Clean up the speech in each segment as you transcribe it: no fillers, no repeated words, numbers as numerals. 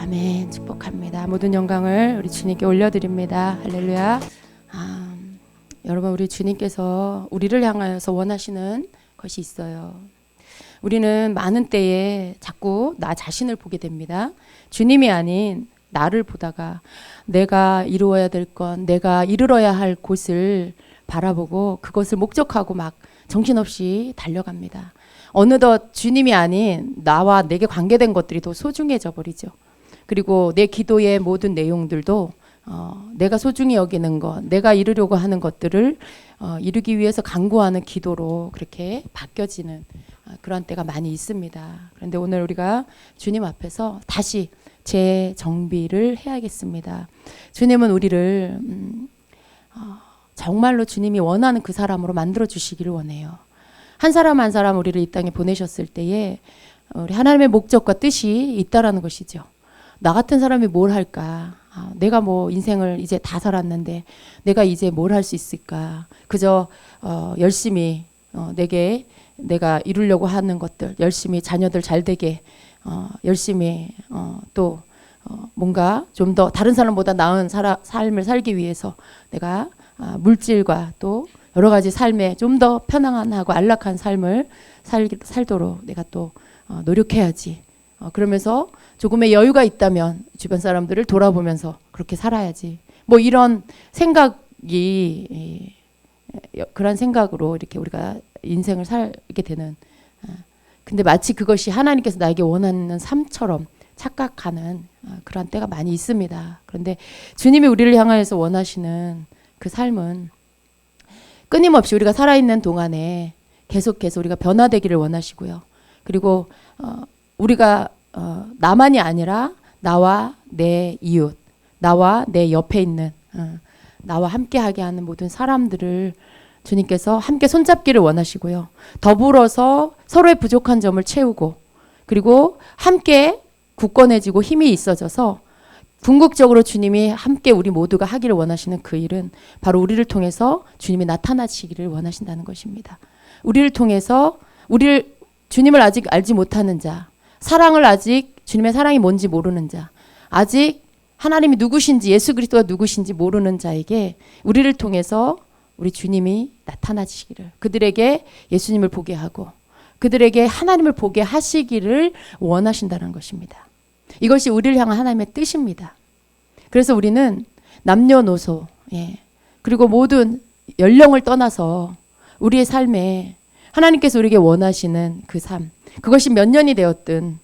아멘. 축복합니다. 모든 영광을 우리 주님께 올려드립니다. 할렐루야. 여러분, 우리 주님께서 우리를 향하여서 원하시는 것이 있어요. 우리는 많은 때에 자꾸 나 자신을 보게 됩니다. 주님이 아닌 나를 보다가 내가 이루어야 될 건, 내가 이르러야 할 곳을 바라보고 그것을 목적하고 막 정신없이 달려갑니다. 어느덧 주님이 아닌 나와 내게 관계된 것들이 더 소중해져 버리죠. 그리고 내 기도의 모든 내용들도 내가 소중히 여기는 것, 내가 이루려고 하는 것들을 이루기 위해서 간구하는 기도로 그렇게 바뀌어지는 그런 때가 많이 있습니다. 그런데 오늘 우리가 주님 앞에서 다시 재정비를 해야겠습니다. 주님은 우리를 정말로 주님이 원하는 그 사람으로 만들어 주시기를 원해요. 한 사람 한 사람 우리를 이 땅에 보내셨을 때에 우리 하나님의 목적과 뜻이 있다라는 것이죠. 나 같은 사람이 뭘 할까? 내가 뭐 인생을 이제 다 살았는데 내가 이제 뭘 할 수 있을까? 그저 열심히 내가 이루려고 하는 것들, 열심히 자녀들 잘 되게 열심히 또 뭔가 좀 더 다른 사람보다 나은 삶을 살기 위해서 내가 물질과 또 여러 가지 삶에 좀 더 편안하고 안락한 삶을 살도록 내가 또 노력해야지. 그러면서 조금의 여유가 있다면 주변 사람들을 돌아보면서 그렇게 살아야지. 뭐 이런 생각이 그런 생각으로 이렇게 우리가 인생을 살게 되는. 근데 마치 그것이 하나님께서 나에게 원하는 삶처럼 착각하는 그런 때가 많이 있습니다. 그런데 주님이 우리를 향하여서 원하시는 그 삶은 끊임없이 우리가 살아있는 동안에 계속해서 우리가 변화되기를 원하시고요. 그리고 우리가 나만이 아니라 나와 내 이웃, 나와 내 옆에 있는 나와 함께하게 하는 모든 사람들을 주님께서 함께 손잡기를 원하시고요. 더불어서 서로의 부족한 점을 채우고 그리고 함께 굳건해지고 힘이 있어져서 궁극적으로 주님이 함께 우리 모두가 하기를 원하시는 그 일은 바로 우리를 통해서 주님이 나타나시기를 원하신다는 것입니다. 우리를 통해서 주님을 아직 알지 못하는 자, 사랑을 아직 주님의 사랑이 뭔지 모르는 자, 아직 하나님이 누구신지 예수 그리스도가 누구신지 모르는 자에게 우리를 통해서 우리 주님이 나타나시기를, 그들에게 예수님을 보게 하고 그들에게 하나님을 보게 하시기를 원하신다는 것입니다. 이것이 우리를 향한 하나님의 뜻입니다. 그래서 우리는 남녀노소, 그리고 모든 연령을 떠나서 우리의 삶에 하나님께서 우리에게 원하시는 그 삶, 그것이 몇 년이 되었든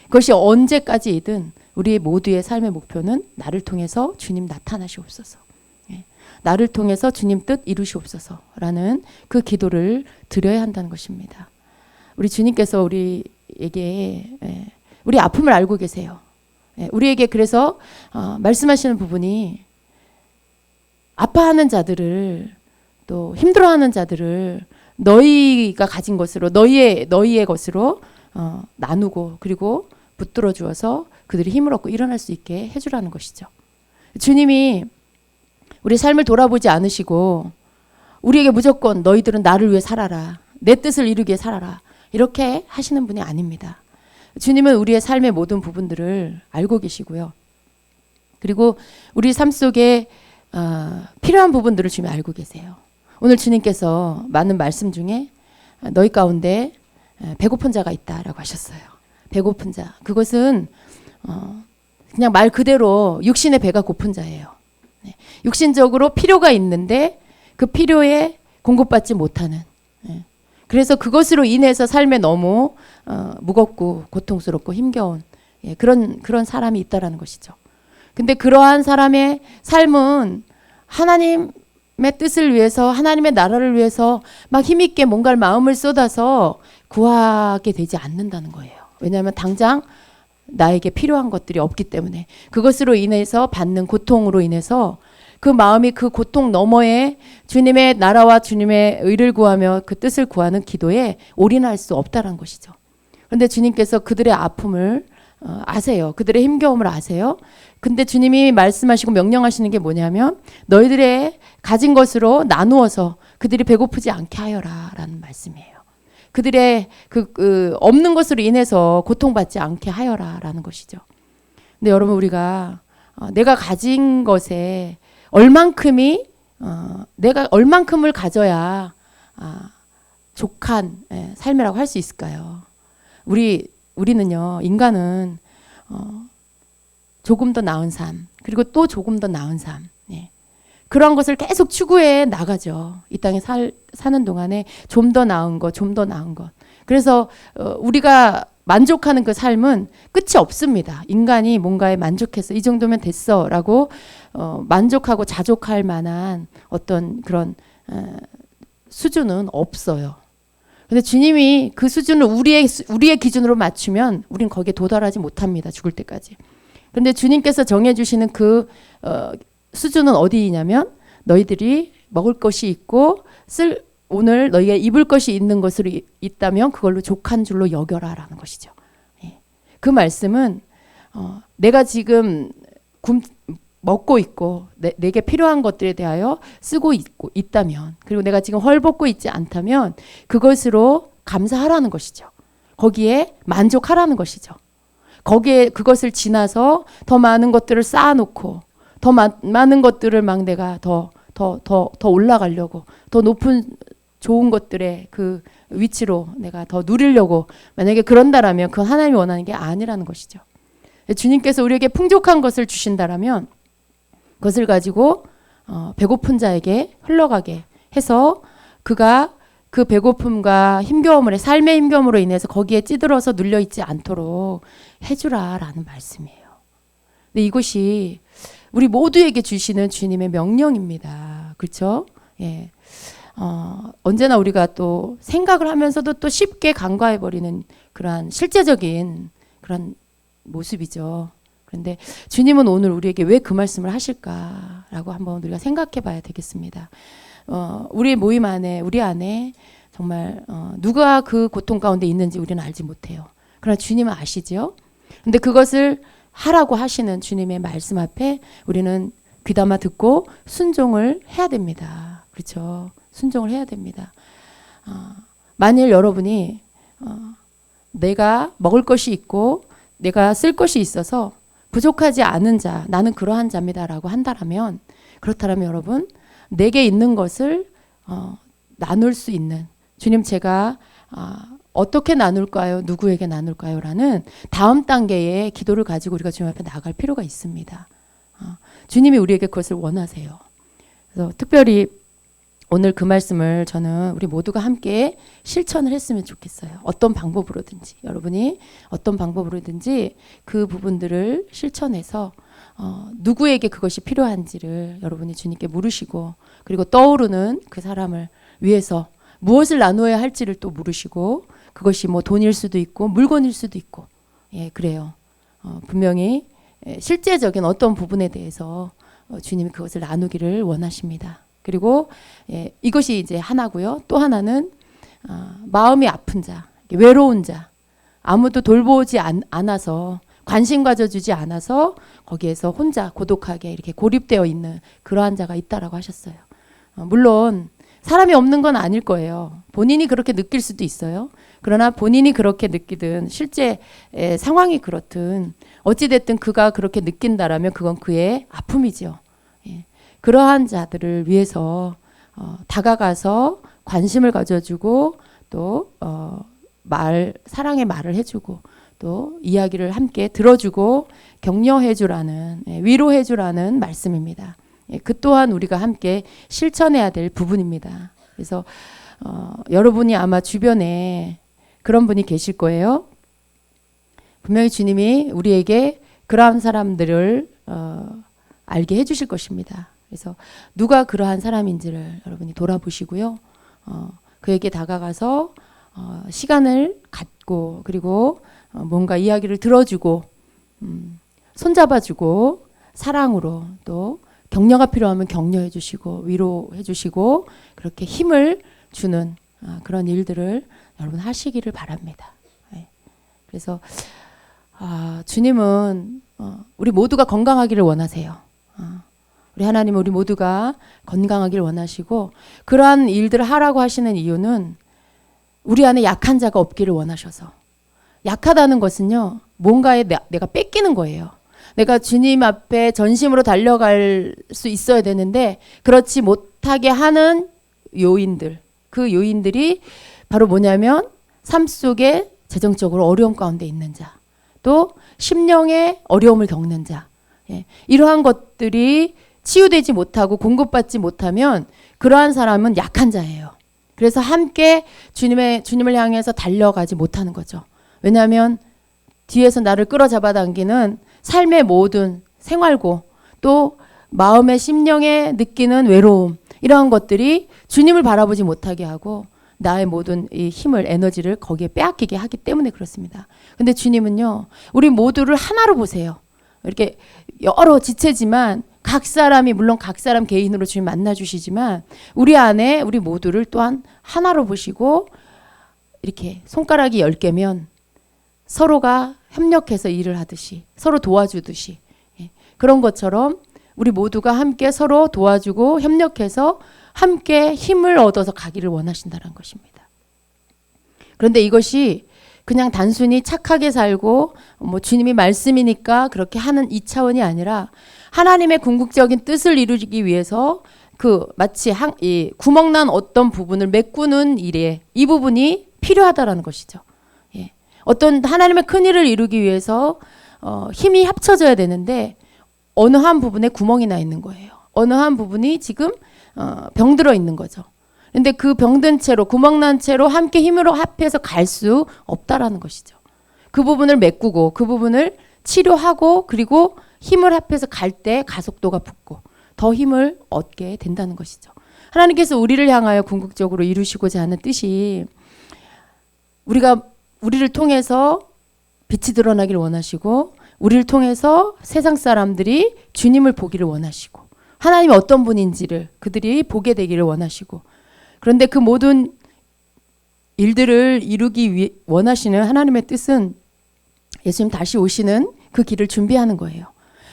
그것이 언제까지이든 우리 모두의 삶의 목표는 나를 통해서 주님 나타나시옵소서, 나를 통해서 주님 뜻 이루시옵소서라는 그 기도를 드려야 한다는 것입니다. 우리 주님께서 우리에게 우리 아픔을 알고 계세요. 우리에게 그래서 말씀하시는 부분이 아파하는 자들을 또 힘들어하는 자들을 너희가 가진 것으로 너희의 것으로 나누고 그리고 붙들어 주어서 그들이 힘을 얻고 일어날 수 있게 해주라는 것이죠. 주님이 우리 삶을 돌아보지 않으시고 우리에게 무조건 너희들은 나를 위해 살아라, 내 뜻을 이루기 위해 살아라 이렇게 하시는 분이 아닙니다. 주님은 우리의 삶의 모든 부분들을 알고 계시고요. 그리고 우리 삶 속에 필요한 부분들을 주님이 알고 계세요. 오늘 주님께서 많은 말씀 중에 너희 가운데 배고픈 자가 있다라고 하셨어요. 배고픈 자. 그것은 그냥 말 그대로 육신의 배가 고픈 자예요. 육신적으로 필요가 있는데 그 필요에 공급받지 못하는. 그래서 그것으로 인해서 삶에 너무 무겁고 고통스럽고 힘겨운 그런 사람이 있다라는 것이죠. 근데 그러한 사람의 삶은 하나님의 뜻을 위해서, 하나님의 나라를 위해서 막 힘있게 뭔가를 마음을 쏟아서 구하게 되지 않는다는 거예요. 왜냐하면 당장 나에게 필요한 것들이 없기 때문에 그것으로 인해서 받는 고통으로 인해서 그 마음이 그 고통 너머에 주님의 나라와 주님의 의를 구하며 그 뜻을 구하는 기도에 올인할 수 없다는 것이죠. 그런데 주님께서 그들의 아픔을 아세요. 그들의 힘겨움을 아세요. 근데 주님이 말씀하시고 명령하시는 게 뭐냐면 너희들의 가진 것으로 나누어서 그들이 배고프지 않게 하여라 라는 말씀이에요. 그들의 그 없는 것으로 인해서 고통받지 않게 하여라 라는 것이죠. 근데 여러분 우리가 내가 가진 것에 얼만큼이 내가 얼만큼을 가져야 족한 삶이라고 할 수 있을까요? 우리는요, 인간은 조금 더 나은 삶, 그리고 또 조금 더 나은 삶, 그런 것을 계속 추구해 나가죠. 이 땅에 사는 동안에 좀 더 나은 것, 좀 더 나은 것. 그래서 우리가 만족하는 그 삶은 끝이 없습니다. 인간이 뭔가에 만족해서 이 정도면 됐어라고 만족하고 자족할 만한 어떤 그런 수준은 없어요. 근데 주님이 그 수준을 우리의 기준으로 맞추면 우린 거기에 도달하지 못합니다. 죽을 때까지. 그런데 주님께서 정해주시는 그 수준은 어디냐면 너희들이 먹을 것이 있고 오늘 너희가 입을 것이 있는 것으로 있다면 그걸로 족한 줄로 여겨라라는 것이죠. 그 말씀은 내가 지금 먹고 있고 내게 필요한 것들에 대하여 쓰고 있다면, 그리고 내가 지금 헐벗고 있지 않다면 그것으로 감사하라는 것이죠. 거기에 만족하라는 것이죠. 거기에 그것을 지나서 더 많은 것들을 쌓아놓고 더 많은 것들을 막 내가 더 올라가려고 더 높은 좋은 것들의 그 위치로 내가 더 누리려고 만약에 그런다라면 그건 하나님이 원하는 게 아니라는 것이죠. 주님께서 우리에게 풍족한 것을 주신다라면 그것을 가지고 배고픈 자에게 흘러가게 해서 그가 그 배고픔과 힘겨움으로 삶의 힘겨움으로 인해서 거기에 찌들어서 눌려있지 않도록 해주라라는 말씀이에요. 근데 이것이 우리 모두에게 주시는 주님의 명령입니다. 그렇죠? 예. 언제나 우리가 또 생각을 하면서도 또 쉽게 간과해버리는 그러한 실제적인 그런 모습이죠. 그런데 주님은 오늘 우리에게 왜 그 말씀을 하실까라고 한번 우리가 생각해 봐야 되겠습니다. 우리 모임 안에, 우리 안에 정말 누가 그 고통 가운데 있는지 우리는 알지 못해요. 그러나 주님은 아시죠? 근데 그것을 하라고 하시는 주님의 말씀 앞에 우리는 귀담아 듣고 순종을 해야 됩니다. 그렇죠? 순종을 해야 됩니다. 만일 여러분이 내가 먹을 것이 있고 내가 쓸 것이 있어서 부족하지 않은 자, 나는 그러한 자입니다라고 한다라면, 그렇다면 여러분 내게 있는 것을 나눌 수 있는, 주님 제가 어떻게 나눌까요? 누구에게 나눌까요? 라는 다음 단계의 기도를 가지고 우리가 주님 앞에 나갈 필요가 있습니다. 주님이 우리에게 그것을 원하세요. 그래서 특별히 오늘 그 말씀을 저는 우리 모두가 함께 실천을 했으면 좋겠어요. 어떤 방법으로든지, 여러분이 어떤 방법으로든지 그 부분들을 실천해서 누구에게 그것이 필요한지를 여러분이 주님께 물으시고, 그리고 떠오르는 그 사람을 위해서 무엇을 나누어야 할지를 또 물으시고, 그것이 뭐 돈일 수도 있고 물건일 수도 있고, 그래요. 분명히 실제적인 어떤 부분에 대해서 주님이 그것을 나누기를 원하십니다. 그리고 이것이 이제 하나고요. 또 하나는 마음이 아픈 자, 외로운 자, 아무도 돌보지 않아서, 관심 가져주지 않아서 거기에서 혼자 고독하게 이렇게 고립되어 있는 그러한 자가 있다라고 하셨어요. 물론 사람이 없는 건 아닐 거예요. 본인이 그렇게 느낄 수도 있어요. 그러나 본인이 그렇게 느끼든 실제 상황이 그렇든 어찌됐든 그가 그렇게 느낀다라면 그건 그의 아픔이죠. 그러한 자들을 위해서 다가가서 관심을 가져주고 또 사랑의 말을 해주고 또 이야기를 함께 들어주고 격려해주라는, 위로해주라는 말씀입니다. 그 또한 우리가 함께 실천해야 될 부분입니다. 그래서 여러분이 아마 주변에 그런 분이 계실 거예요. 분명히 주님이 우리에게 그러한 사람들을 알게 해주실 것입니다. 그래서 누가 그러한 사람인지를 여러분이 돌아보시고요. 그에게 다가가서 시간을 갖고, 그리고 뭔가 이야기를 들어주고 손잡아주고 사랑으로, 또 격려가 필요하면 격려해 주시고 위로해 주시고 그렇게 힘을 주는 그런 일들을 여러분 하시기를 바랍니다. 그래서 주님은 우리 모두가 건강하기를 원하세요. 우리 하나님은 우리 모두가 건강하기를 원하시고, 그러한 일들을 하라고 하시는 이유는 우리 안에 약한 자가 없기를 원하셔서. 약하다는 것은요, 뭔가에 내가 뺏기는 거예요. 내가 주님 앞에 전심으로 달려갈 수 있어야 되는데 그렇지 못하게 하는 요인들, 그 요인들이 바로 뭐냐면 삶 속에 재정적으로 어려움 가운데 있는 자, 또 심령의 어려움을 겪는 자, 이러한 것들이 치유되지 못하고 공급받지 못하면 그러한 사람은 약한 자예요. 그래서 함께 주님을 향해서 달려가지 못하는 거죠. 왜냐하면 뒤에서 나를 끌어잡아 당기는 삶의 모든 생활고 또 마음의 심령에 느끼는 외로움, 이러한 것들이 주님을 바라보지 못하게 하고 나의 모든 이 힘을, 에너지를 거기에 빼앗기게 하기 때문에 그렇습니다. 근데 주님은요, 우리 모두를 하나로 보세요. 이렇게 여러 지체지만 각 사람이, 물론 각 사람 개인으로 주님 만나주시지만 우리 안에 우리 모두를 또한 하나로 보시고 이렇게 손가락이 10개면 서로가 협력해서 일을 하듯이, 서로 도와주듯이, 그런 것처럼 우리 모두가 함께 서로 도와주고 협력해서 함께 힘을 얻어서 가기를 원하신다는 것입니다. 그런데 이것이 그냥 단순히 착하게 살고 뭐 주님이 말씀이니까 그렇게 하는 이 차원이 아니라 하나님의 궁극적인 뜻을 이루기 위해서 그 마치 이 구멍난 어떤 부분을 메꾸는 일에 이 부분이 필요하다라는 것이죠. 예. 어떤 하나님의 큰 일을 이루기 위해서 힘이 합쳐져야 되는데 어느 한 부분에 구멍이 나 있는 거예요. 어느 한 부분이 지금 병들어 있는 거죠. 근데 그 병든 채로, 구멍난 채로 함께 힘으로 합해서 갈 수 없다라는 것이죠. 그 부분을 메꾸고 그 부분을 치료하고 그리고 힘을 합해서 갈 때 가속도가 붙고 더 힘을 얻게 된다는 것이죠. 하나님께서 우리를 향하여 궁극적으로 이루시고자 하는 뜻이 우리를 통해서 빛이 드러나기를 원하시고 우리를 통해서 세상 사람들이 주님을 보기를 원하시고 하나님이 어떤 분인지를 그들이 보게 되기를 원하시고, 그런데 그 모든 일들을 이루기 원하시는 하나님의 뜻은 예수님 다시 오시는 그 길을 준비하는 거예요.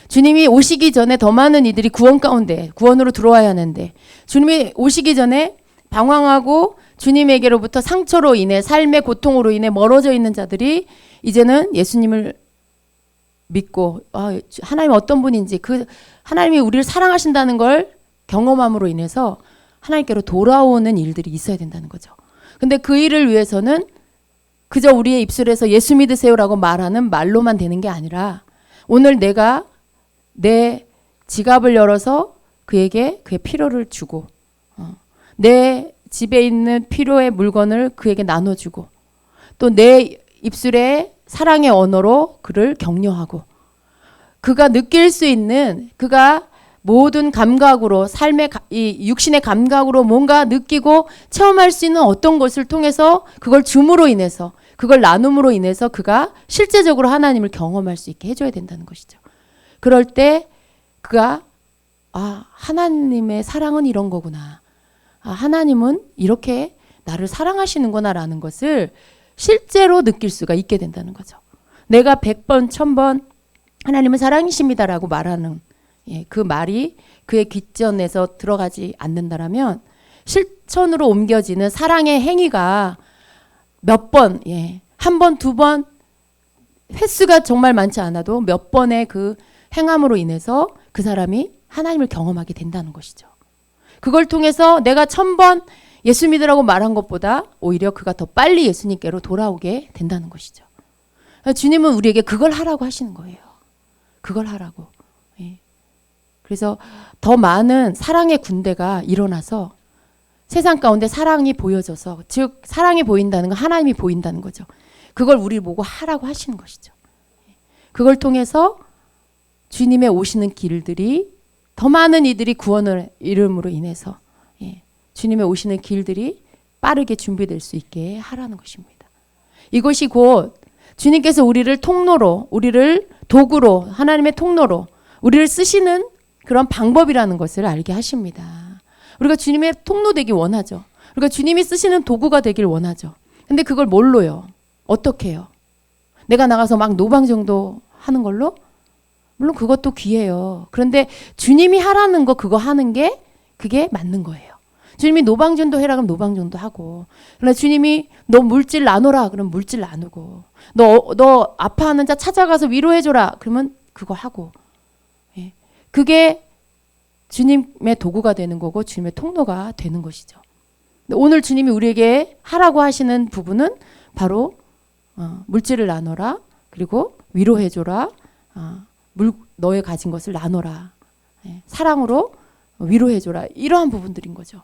주님이 오시기 전에 더 많은 이들이 구원 가운데, 구원으로 들어와야 하는데 주님이 오시기 전에 방황하고 주님에게로부터 상처로 인해, 삶의 고통으로 인해 멀어져 있는 자들이 이제는 예수님을 믿고 하나님이 어떤 분인지, 그 하나님이 우리를 사랑하신다는 걸 경험함으로 인해서 하나님께로 돌아오는 일들이 있어야 된다는 거죠. 근데 그 일을 위해서는 그저 우리의 입술에서 예수 믿으세요라고 말하는 말로만 되는 게 아니라 오늘 내가 내 지갑을 열어서 그에게 그의 필요를 주고 내 집에 있는 필요의 물건을 그에게 나눠주고 또 내 입술에 사랑의 언어로 그를 격려하고 그가 느낄 수 있는, 그가 모든 감각으로, 삶의 이 육신의 감각으로 뭔가 느끼고 체험할 수 있는 어떤 것을 통해서 그걸 줌으로 인해서, 그걸 나눔으로 인해서 그가 실제적으로 하나님을 경험할 수 있게 해줘야 된다는 것이죠. 그럴 때 그가 하나님의 사랑은 이런 거구나, 하나님은 이렇게 나를 사랑하시는구나 라는 것을 실제로 느낄 수가 있게 된다는 거죠. 내가 100번 1000번 하나님은 사랑이십니다라고 말하는 그 말이 그의 귓전에서 들어가지 않는다라면 실천으로 옮겨지는 사랑의 행위가 몇 번, 한 번, 두 번, 횟수가 정말 많지 않아도 몇 번의 그 행함으로 인해서 그 사람이 하나님을 경험하게 된다는 것이죠. 그걸 통해서 내가 1000번 예수 믿으라고 말한 것보다 오히려 그가 더 빨리 예수님께로 돌아오게 된다는 것이죠. 주님은 우리에게 그걸 하라고 하시는 거예요. 그걸 하라고. 그래서 더 많은 사랑의 군대가 일어나서 세상 가운데 사랑이 보여져서, 즉 사랑이 보인다는 건 하나님이 보인다는 거죠. 그걸 우리 보고 하라고 하시는 것이죠. 그걸 통해서 주님의 오시는 길들이, 더 많은 이들이 구원을 이름으로 인해서 주님의 오시는 길들이 빠르게 준비될 수 있게 하라는 것입니다. 이것이 곧 주님께서 우리를 통로로, 우리를 도구로, 하나님의 통로로 우리를 쓰시는 그런 방법이라는 것을 알게 하십니다. 우리가 주님의 통로 되기 원하죠. 우리가 주님이 쓰시는 도구가 되길 원하죠. 근데 그걸 뭘로요? 어떻게 해요? 내가 나가서 막 노방정도 하는 걸로? 물론 그것도 귀해요. 그런데 주님이 하라는 거 그거 하는 게 그게 맞는 거예요. 주님이 노방전도 해라 그러면 노방전도 하고, 그러나 주님이 너 물질 나눠라 그러면 물질 나누고, 너 아파하는 자 찾아가서 위로해줘라 그러면 그거 하고. 예. 그게 주님의 도구가 되는 거고 주님의 통로가 되는 것이죠. 오늘 주님이 우리에게 하라고 하시는 부분은 바로 물질을 나눠라. 그리고 위로해줘라. 너의 가진 것을 나눠라. 예. 사랑으로 위로해줘라. 이러한 부분들인 거죠.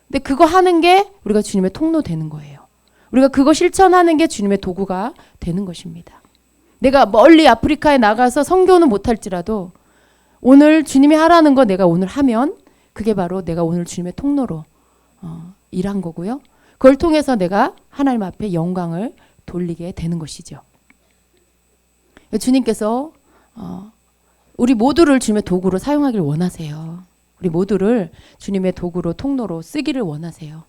근데 그거 하는 게 우리가 주님의 통로 되는 거예요. 우리가 그거 실천하는 게 주님의 도구가 되는 것입니다. 내가 멀리 아프리카에 나가서 선교는 못할지라도 오늘 주님이 하라는 거 내가 오늘 하면 그게 바로 내가 오늘 주님의 통로로 일한 거고요. 그걸 통해서 내가 하나님 앞에 영광을 돌리게 되는 것이죠. 주님께서 우리 모두를 주님의 도구로 사용하기를 원하세요. 우리 모두를 주님의 도구로 통로로 쓰기를 원하세요.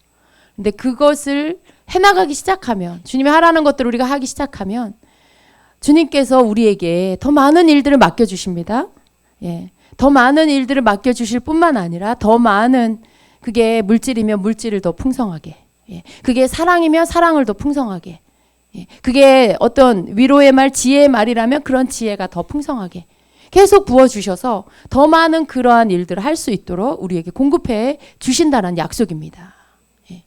근데 그것을 해나가기 시작하면 주님이 하라는 것들을 우리가 하기 시작하면 주님께서 우리에게 더 많은 일들을 맡겨주십니다. 예, 더 많은 일들을 맡겨주실 뿐만 아니라 더 많은 그게 물질이면 물질을 더 풍성하게 예, 그게 사랑이면 사랑을 더 풍성하게 예, 그게 어떤 위로의 말 지혜의 말이라면 그런 지혜가 더 풍성하게 계속 부어주셔서 더 많은 그러한 일들을 할 수 있도록 우리에게 공급해 주신다는 약속입니다. 예.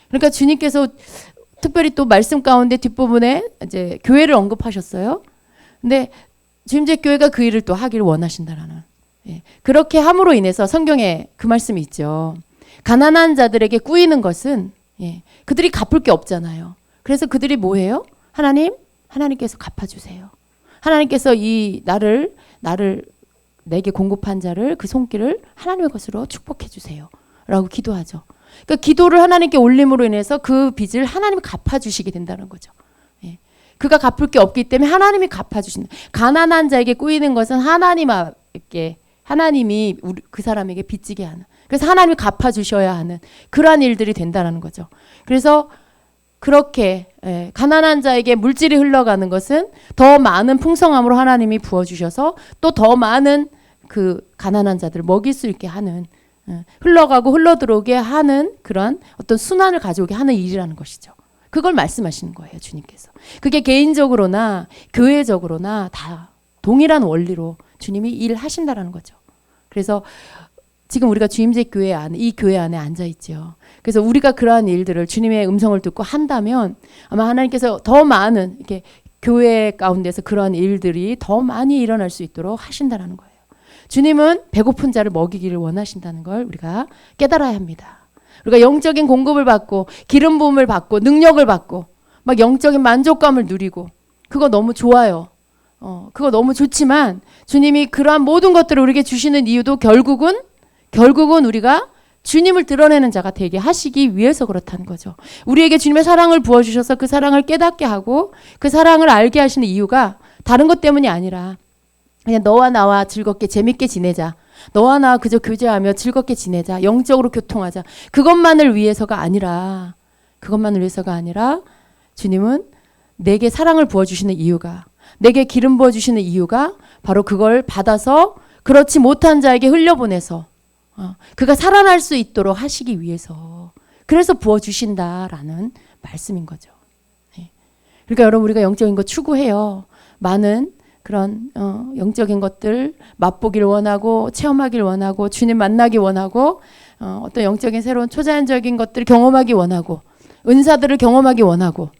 그러니까 주님께서 특별히 또 말씀 가운데 뒷부분에 이제 교회를 언급하셨어요. 근데 주님제 교회가 그 일을 또 하기를 원하신다라는. 예. 그렇게 함으로 인해서 성경에 그 말씀이 있죠. 가난한 자들에게 꾸이는 것은 예. 그들이 갚을 게 없잖아요. 그래서 그들이 뭐 해요? 하나님께서 갚아주세요. 하나님께서 이 나를 내게 공급한 자를 그 손길을 하나님의 것으로 축복해 주세요. 라고 기도하죠. 그러니까 기도를 하나님께 올림으로 인해서 그 빚을 하나님이 갚아주시게 된다는 거죠. 예. 그가 갚을 게 없기 때문에 하나님이 갚아주신다. 가난한 자에게 꾸이는 것은 하나님이 그 사람에게 빚지게 하는. 그래서 하나님이 갚아주셔야 하는 그러한 일들이 된다는 거죠. 그래서 그렇게 가난한 자에게 물질이 흘러가는 것은 더 많은 풍성함으로 하나님이 부어주셔서 또 더 많은 그 가난한 자들을 먹일 수 있게 하는 흘러가고 흘러들어오게 하는 그런 어떤 순환을 가져오게 하는 일이라는 것이죠. 그걸 말씀하시는 거예요. 주님께서. 그게 개인적으로나 교회적으로나 다 동일한 원리로 주님이 일하신다라는 거죠. 그래서 지금 우리가 주임제 교회 안에 이 교회 안에 앉아 있죠. 그래서 우리가 그러한 일들을 주님의 음성을 듣고 한다면 아마 하나님께서 더 많은 이렇게 교회 가운데서 그러한 일들이 더 많이 일어날 수 있도록 하신다라는 거예요. 주님은 배고픈 자를 먹이기를 원하신다는 걸 우리가 깨달아야 합니다. 우리가 영적인 공급을 받고 기름 부음을 받고 능력을 받고 막 영적인 만족감을 누리고 그거 너무 좋아요. 그거 너무 좋지만 주님이 그러한 모든 것들을 우리에게 주시는 이유도 결국은 우리가 주님을 드러내는 자가 되게 하시기 위해서 그렇다는 거죠. 우리에게 주님의 사랑을 부어주셔서 그 사랑을 깨닫게 하고 그 사랑을 알게 하시는 이유가 다른 것 때문이 아니라 그냥 너와 나와 즐겁게 재밌게 지내자. 너와 나 그저 교제하며 즐겁게 지내자. 영적으로 교통하자. 그것만을 위해서가 아니라 주님은 내게 사랑을 부어주시는 이유가 내게 기름 부어주시는 이유가 바로 그걸 받아서 그렇지 못한 자에게 흘려보내서 그가 살아날 수 있도록 하시기 위해서 그래서 부어주신다라는 말씀인 거죠. 그러니까 여러분 우리가 영적인 거 추구해요. 많은 그런 영적인 것들 맛보기를 원하고 체험하기를 원하고 주님 만나기 원하고 어떤 영적인 새로운 초자연적인 것들을 경험하기 원하고 은사들을 경험하기 원하고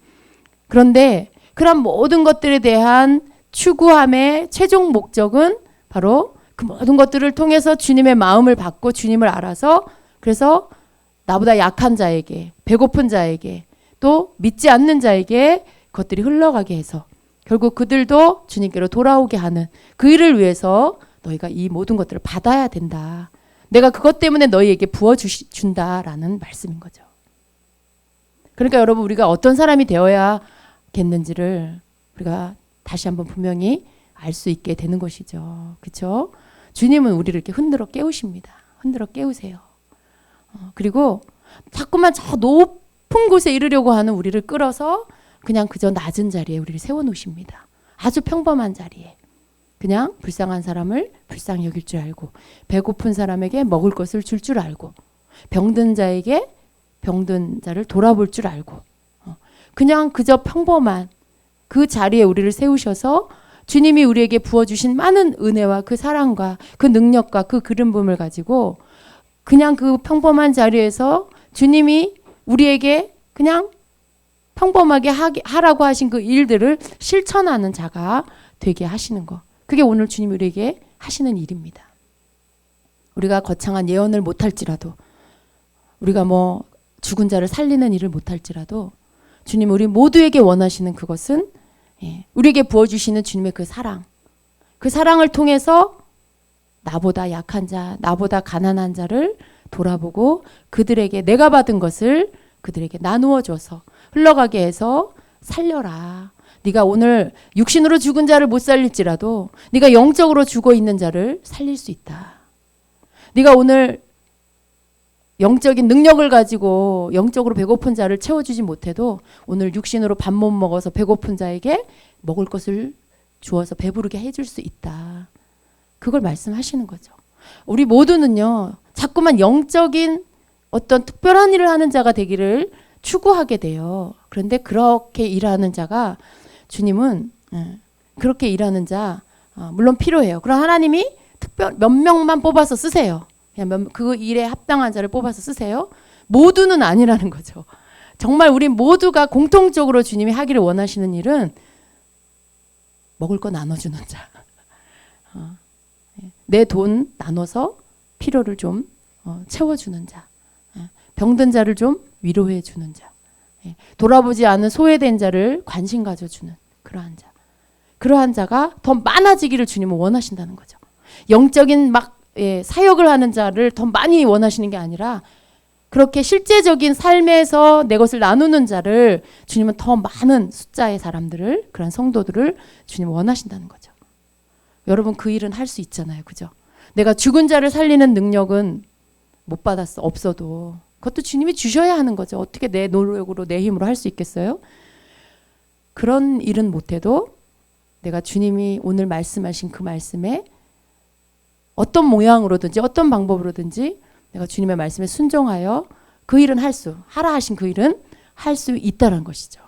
그런데 그런 모든 것들에 대한 추구함의 최종 목적은 바로 그 모든 것들을 통해서 주님의 마음을 받고 주님을 알아서 그래서 나보다 약한 자에게 배고픈 자에게 또 믿지 않는 자에게 그것들이 흘러가게 해서 결국 그들도 주님께로 돌아오게 하는 그 일을 위해서 너희가 이 모든 것들을 받아야 된다. 내가 그것 때문에 너희에게 부어준다라는 말씀인 거죠. 그러니까 여러분 우리가 어떤 사람이 되어야겠는지를 우리가 다시 한번 분명히 알 수 있게 되는 것이죠. 그렇죠? 주님은 우리를 이렇게 흔들어 깨우십니다. 흔들어 깨우세요. 그리고 자꾸만 저 높은 곳에 이르려고 하는 우리를 끌어서 그냥 그저 낮은 자리에 우리를 세워놓으십니다. 아주 평범한 자리에. 그냥 불쌍한 사람을 불쌍히 여길 줄 알고 배고픈 사람에게 먹을 것을 줄 줄 알고 병든 자에게 병든 자를 돌아볼 줄 알고 그냥 그저 평범한 그 자리에 우리를 세우셔서 주님이 우리에게 부어주신 많은 은혜와 그 사랑과 그 능력과 그 기름 부음을 가지고 그냥 그 평범한 자리에서 주님이 우리에게 그냥 평범하게 하라고 하신 그 일들을 실천하는 자가 되게 하시는 거. 그게 오늘 주님이 우리에게 하시는 일입니다. 우리가 거창한 예언을 못할지라도, 우리가 뭐 죽은 자를 살리는 일을 못할지라도 주님 우리 모두에게 원하시는 그것은 우리에게 부어주시는 주님의 그 사랑, 그 사랑을 통해서 나보다 약한 자, 나보다 가난한 자를 돌아보고 그들에게 내가 받은 것을 그들에게 나누어 줘서 흘러가게 해서 살려라. 네가 오늘 육신으로 죽은 자를 못 살릴지라도 네가 영적으로 죽어 있는 자를 살릴 수 있다. 네가 오늘 영적인 능력을 가지고 영적으로 배고픈 자를 채워주지 못해도 오늘 육신으로 밥 못 먹어서 배고픈 자에게 먹을 것을 주어서 배부르게 해줄 수 있다. 그걸 말씀하시는 거죠. 우리 모두는요, 자꾸만 영적인 어떤 특별한 일을 하는 자가 되기를 추구하게 돼요. 그런데 그렇게 일하는 자가 주님은 그렇게 일하는 자 물론 필요해요. 그럼 하나님이 특별 몇 명만 뽑아서 쓰세요. 그냥 그 일에 합당한 자를 뽑아서 쓰세요. 모두는 아니라는 거죠. 정말 우리 모두가 공통적으로 주님이 하기를 원하시는 일은 먹을 거 나눠주는 자. 내 돈 나눠서 필요를 좀 채워주는 자. 병든 자를 좀 위로해 주는 자. 돌아보지 않은 소외된 자를 관심 가져주는 그러한 자. 그러한 자가 더 많아지기를 주님은 원하신다는 거죠. 영적인 막 사역을 하는 자를 더 많이 원하시는 게 아니라 그렇게 실제적인 삶에서 내 것을 나누는 자를 주님은 더 많은 숫자의 사람들을, 그런 성도들을 주님은 원하신다는 거죠. 여러분 그 일은 할 수 있잖아요. 그죠? 내가 죽은 자를 살리는 능력은 못 받았어. 없어도. 그것도 주님이 주셔야 하는 거죠. 어떻게 내 노력으로 내 힘으로 할 수 있겠어요? 그런 일은 못해도 내가 주님이 오늘 말씀하신 그 말씀에 어떤 모양으로든지 어떤 방법으로든지 내가 주님의 말씀에 순종하여 그 일은 하라 하신 그 일은 할 수 있다는 것이죠.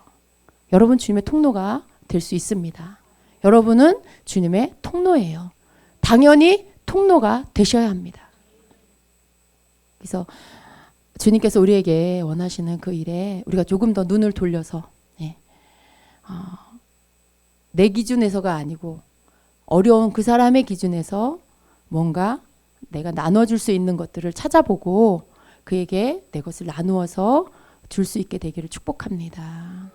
여러분 주님의 통로가 될 수 있습니다. 여러분은 주님의 통로예요. 당연히 통로가 되셔야 합니다. 그래서 주님께서 우리에게 원하시는 그 일에 우리가 조금 더 눈을 돌려서 내 기준에서가 아니고 어려운 그 사람의 기준에서 뭔가 내가 나눠줄 수 있는 것들을 찾아보고 그에게 내 것을 나누어서 줄 수 있게 되기를 축복합니다.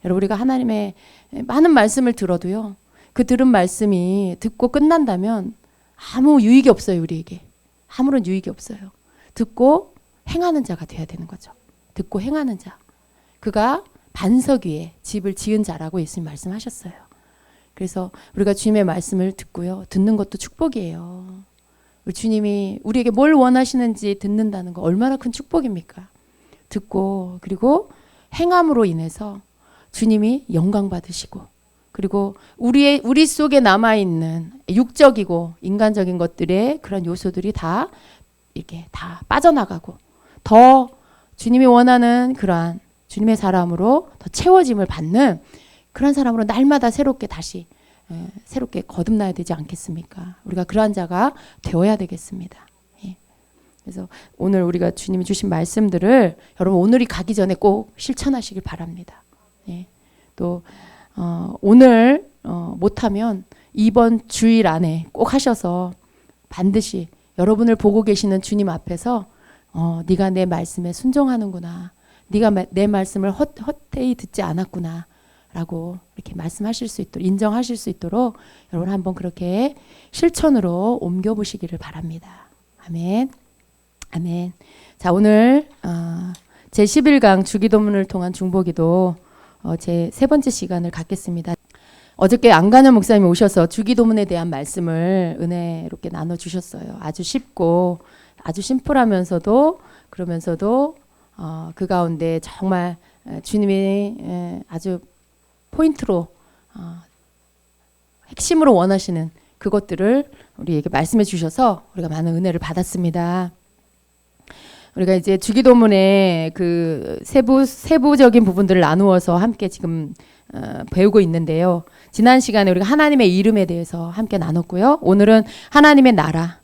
여러분 우리가 하나님의 많은 말씀을 들어도요. 그 들은 말씀이 듣고 끝난다면 아무 유익이 없어요. 우리에게. 아무런 유익이 없어요. 듣고 행하는 자가 돼야 되는 거죠. 듣고 행하는 자. 그가 반석 위에 집을 지은 자라고 예수님 말씀하셨어요. 그래서 우리가 주님의 말씀을 듣고요. 듣는 것도 축복이에요. 우리 주님이 우리에게 뭘 원하시는지 듣는다는 거 얼마나 큰 축복입니까? 듣고 그리고 행함으로 인해서 주님이 영광 받으시고 그리고 우리 속에 남아있는 육적이고 인간적인 것들의 그런 요소들이 다 이렇게 다 빠져나가고 더 주님이 원하는 그러한 주님의 사람으로 더 채워짐을 받는 그런 사람으로 날마다 새롭게 다시 새롭게 거듭나야 되지 않겠습니까? 우리가 그러한 자가 되어야 되겠습니다. 그래서 오늘 우리가 주님이 주신 말씀들을 여러분 오늘이 가기 전에 꼭 실천하시길 바랍니다. 또 오늘 못하면 이번 주일 안에 꼭 하셔서 반드시 여러분을 보고 계시는 주님 앞에서 네가 내 말씀에 순종하는구나. 네가 내 말씀을 헛되이 듣지 않았구나. 라고 이렇게 말씀하실 수 있도록 인정하실 수 있도록 여러분 한번 그렇게 실천으로 옮겨보시기를 바랍니다. 아멘. 아멘. 자 오늘 제 11강 주기도문을 통한 중보기도 제 세 번째 시간을 갖겠습니다. 어저께 안간현 목사님이 오셔서 주기도문에 대한 말씀을 은혜롭게 나눠주셨어요. 아주 쉽고 아주 심플하면서도 그러면서도 그 가운데 정말 주님이 아주 포인트로 핵심으로 원하시는 그것들을 우리에게 말씀해 주셔서 우리가 많은 은혜를 받았습니다. 우리가 이제 주기도문의 그 세부적인 부분들을 나누어서 함께 지금 배우고 있는데요. 지난 시간에 우리가 하나님의 이름에 대해서 함께 나눴고요. 오늘은 하나님의 나라,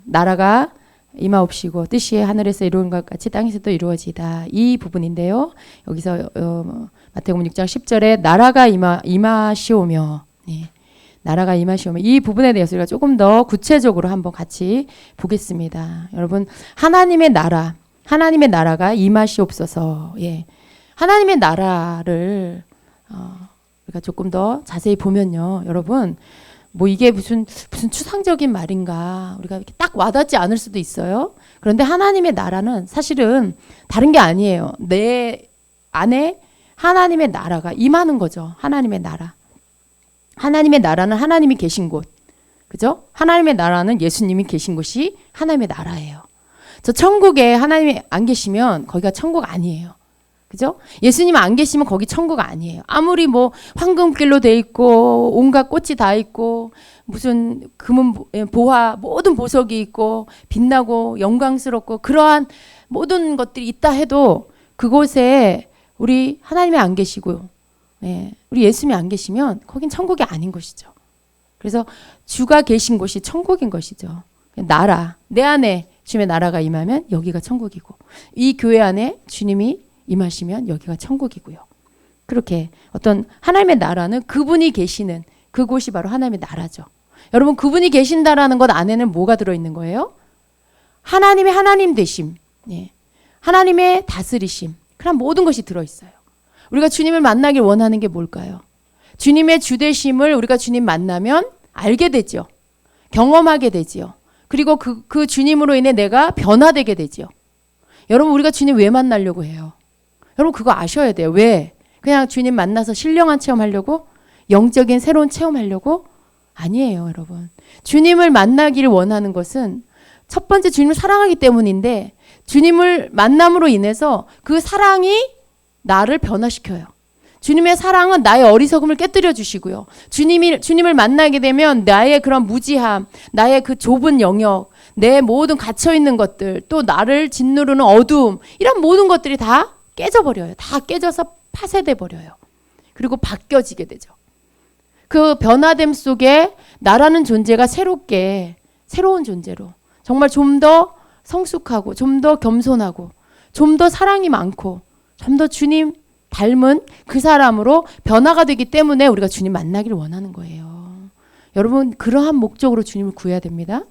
나라가 임하옵시고 뜻이 하늘에서 이루어진 것 같이 땅에서도 이루어지다. 이 부분인데요. 여기서 마태복음 6장 10절에 나라가 임하시오며, 네. 나라가 임하시오며, 이 부분에 대해서 우리가 조금 더 구체적으로 한번 같이 보겠습니다. 여러분, 하나님의 나라가 임하시옵소서. 예. 하나님의 나라를 우리가 조금 더 자세히 보면요, 여러분, 뭐 이게 무슨 추상적인 말인가, 우리가 이렇게 딱 와닿지 않을 수도 있어요. 그런데 하나님의 나라는 사실은 다른 게 아니에요. 내 안에 하나님의 나라가 임하는 거죠. 하나님의 나라. 하나님의 나라는 하나님이 계신 곳, 그죠? 하나님의 나라는 예수님이 계신 곳이 하나님의 나라예요. 저 천국에 하나님이 안 계시면 거기가 천국 아니에요. 그죠? 예수님 안 계시면 거기 천국 아니에요. 아무리 뭐 황금길로 돼 있고 온갖 꽃이 다 있고 무슨 금은 보화 모든 보석이 있고 빛나고 영광스럽고 그러한 모든 것들이 있다 해도 그곳에 우리 하나님이 안 계시고, 네, 우리 예수님이 안 계시면 거긴 천국이 아닌 것이죠. 그래서 주가 계신 곳이 천국인 것이죠. 나라, 내 안에 주님의 나라가 임하면 여기가 천국이고, 이 교회 안에 주님이 임하시면 여기가 천국이고요. 그렇게 어떤 하나님의 나라는 그분이 계시는 그곳이 바로 하나님의 나라죠. 여러분, 그분이 계신다라는 것 안에는 뭐가 들어있는 거예요? 하나님의 하나님 되심, 예. 하나님의 다스리심, 그런 모든 것이 들어있어요. 우리가 주님을 만나길 원하는 게 뭘까요? 주님의 주되심을 우리가 주님 만나면 알게 되죠. 경험하게 되지요. 그리고 그 주님으로 인해 내가 변화되게 되지요. 여러분, 우리가 주님 왜 만나려고 해요? 여러분, 그거 아셔야 돼요. 왜? 그냥 주님 만나서 신령한 체험하려고? 영적인 새로운 체험하려고? 아니에요, 여러분. 주님을 만나기를 원하는 것은 첫 번째 주님을 사랑하기 때문인데, 주님을 만남으로 인해서 그 사랑이 나를 변화시켜요. 주님의 사랑은 나의 어리석음을 깨뜨려 주시고요. 주님을 만나게 되면 나의 그런 무지함, 나의 그 좁은 영역, 내 모든 갇혀있는 것들, 또 나를 짓누르는 어두움, 이런 모든 것들이 다 깨져버려요. 다 깨져서 파쇄돼 버려요. 그리고 바뀌어지게 되죠. 그 변화됨 속에 나라는 존재가 새로운 존재로 정말 좀 더 성숙하고 좀 더 겸손하고 좀 더 사랑이 많고 좀 더 주님 닮은 그 사람으로 변화가 되기 때문에 우리가 주님 만나기를 원하는 거예요. 여러분, 그러한 목적으로 주님을 구해야 됩니다.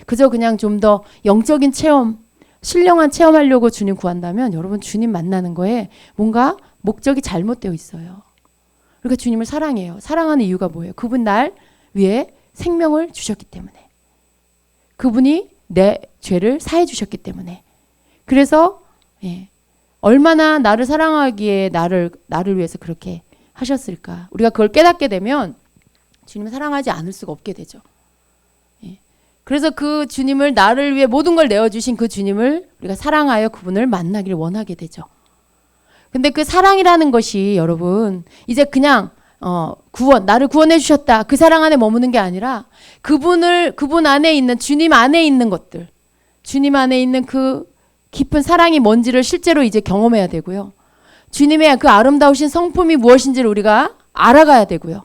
그저 그냥 좀 더 영적인 체험, 신령한 체험하려고 주님 구한다면 여러분, 주님 만나는 거에 뭔가 목적이 잘못되어 있어요. 그러니까 주님을 사랑해요. 사랑하는 이유가 뭐예요? 그분 날 위해 생명을 주셨기 때문에. 그분이 내 죄를 사해 주셨기 때문에. 그래서 얼마나 나를 사랑하기에 나를 위해서 그렇게 하셨을까. 우리가 그걸 깨닫게 되면 주님을 사랑하지 않을 수가 없게 되죠. 그래서 그 주님을, 나를 위해 모든 걸 내어주신 그 주님을 우리가 사랑하여 그분을 만나기를 원하게 되죠. 근데 그 사랑이라는 것이 여러분, 이제 그냥 나를 구원해 주셨다, 그 사랑 안에 머무는 게 아니라 그분 안에 있는, 주님 안에 있는 것들, 주님 안에 있는 그 깊은 사랑이 뭔지를 실제로 이제 경험해야 되고요. 주님의 그 아름다우신 성품이 무엇인지를 우리가 알아가야 되고요.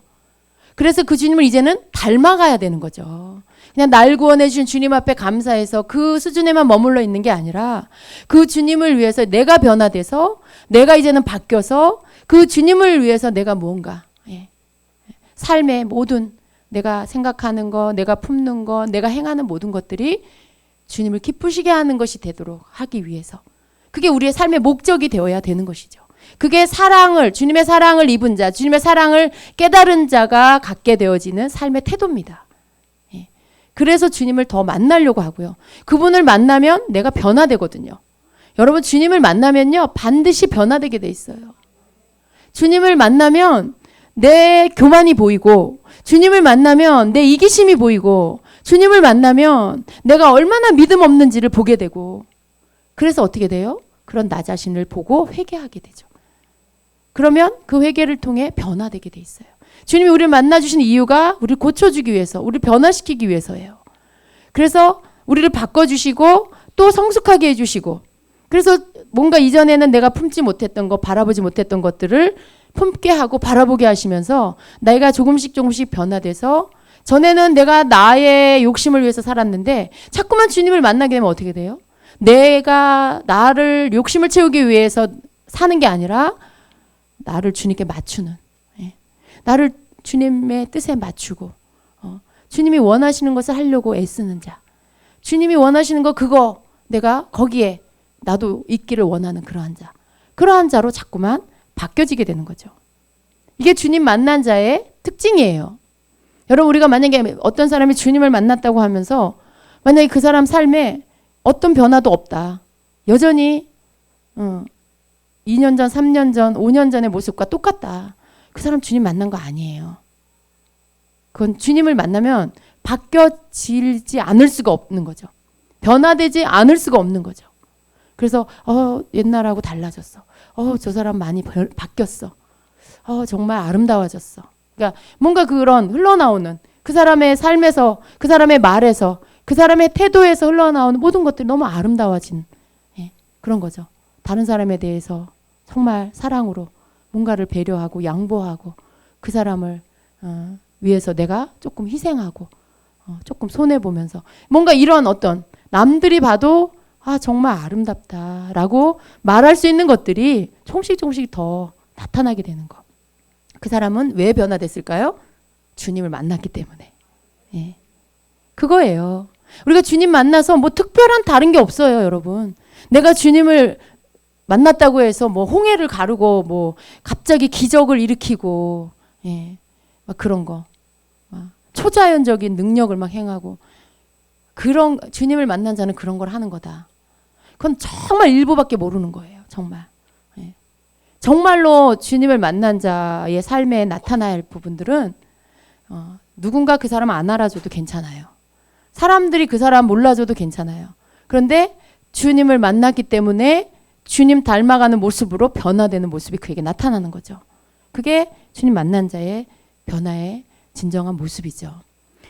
그래서 그 주님을 이제는 닮아가야 되는 거죠. 그냥 날 구원해 주신 주님 앞에 감사해서 그 수준에만 머물러 있는 게 아니라 그 주님을 위해서 내가 변화돼서, 내가 이제는 바뀌어서 그 주님을 위해서 내가 무언가, 삶의 모든 내가 생각하는 거, 내가 품는 거, 내가 행하는 모든 것들이 주님을 기쁘시게 하는 것이 되도록 하기 위해서, 그게 우리의 삶의 목적이 되어야 되는 것이죠. 그게 주님의 사랑을 입은 자, 주님의 사랑을 깨달은 자가 갖게 되어지는 삶의 태도입니다. 그래서 주님을 더 만나려고 하고요. 그분을 만나면 내가 변화되거든요. 여러분, 주님을 만나면요, 반드시 변화되게 돼 있어요. 주님을 만나면 내 교만이 보이고, 주님을 만나면 내 이기심이 보이고, 주님을 만나면 내가 얼마나 믿음 없는지를 보게 되고, 그래서 어떻게 돼요? 그런 나 자신을 보고 회개하게 되죠. 그러면 그 회개를 통해 변화되게 돼 있어요. 주님이 우리를 만나주신 이유가 우리를 고쳐주기 위해서, 우리를 변화시키기 위해서예요. 그래서 우리를 바꿔주시고 또 성숙하게 해주시고, 그래서 뭔가 이전에는 내가 품지 못했던 것, 바라보지 못했던 것들을 품게 하고 바라보게 하시면서 내가 조금씩 변화돼서, 전에는 내가 나의 욕심을 위해서 살았는데 자꾸만 주님을 만나게 되면 어떻게 돼요? 내가 나를 욕심을 채우기 위해서 사는 게 아니라 나를 주님께 맞추는, 나를 주님의 뜻에 맞추고 주님이 원하시는 것을 하려고 애쓰는 자, 주님이 원하시는 거 그거 내가 거기에 나도 있기를 원하는 그러한 자로 자꾸만 바뀌어지게 되는 거죠. 이게 주님 만난 자의 특징이에요. 여러분, 우리가 만약에 어떤 사람이 주님을 만났다고 하면서 만약에 그 사람 삶에 어떤 변화도 없다, 여전히 2년 전, 3년 전, 5년 전의 모습과 똑같다, 그 사람 주님 만난 거 아니에요. 그건 주님을 만나면 바뀌어지지 않을 수가 없는 거죠. 변화되지 않을 수가 없는 거죠. 그래서 옛날하고 달라졌어. 저 사람 많이 바뀌었어. 정말 아름다워졌어. 그러니까 뭔가 그런 흘러나오는 그 사람의 삶에서, 그 사람의 말에서, 그 사람의 태도에서 흘러나오는 모든 것들이 너무 아름다워진, 그런 거죠. 다른 사람에 대해서 정말 사랑으로 뭔가를 배려하고 양보하고 그 사람을 위해서 내가 조금 희생하고 조금 손해보면서 뭔가 이런 어떤 남들이 봐도 정말 아름답다라고 말할 수 있는 것들이 조금씩 더 나타나게 되는 거. 그 사람은 왜 변화됐을까요? 주님을 만났기 때문에. 그거예요. 우리가 주님 만나서 뭐 특별한 다른 게 없어요, 여러분. 내가 주님을 만났다고 해서 뭐 홍해를 가르고 뭐 갑자기 기적을 일으키고, 막 그런 거, 막 초자연적인 능력을 막 행하고, 그런 주님을 만난 자는 그런 걸 하는 거다. 그건 정말 일부밖에 모르는 거예요, 정말. 정말로 주님을 만난 자의 삶에 나타나야 할 부분들은 누군가 그 사람 안 알아줘도 괜찮아요. 사람들이 그 사람 몰라줘도 괜찮아요. 그런데 주님을 만났기 때문에 주님 닮아가는 모습으로 변화되는 모습이 그에게 나타나는 거죠. 그게 주님 만난 자의 변화의 진정한 모습이죠.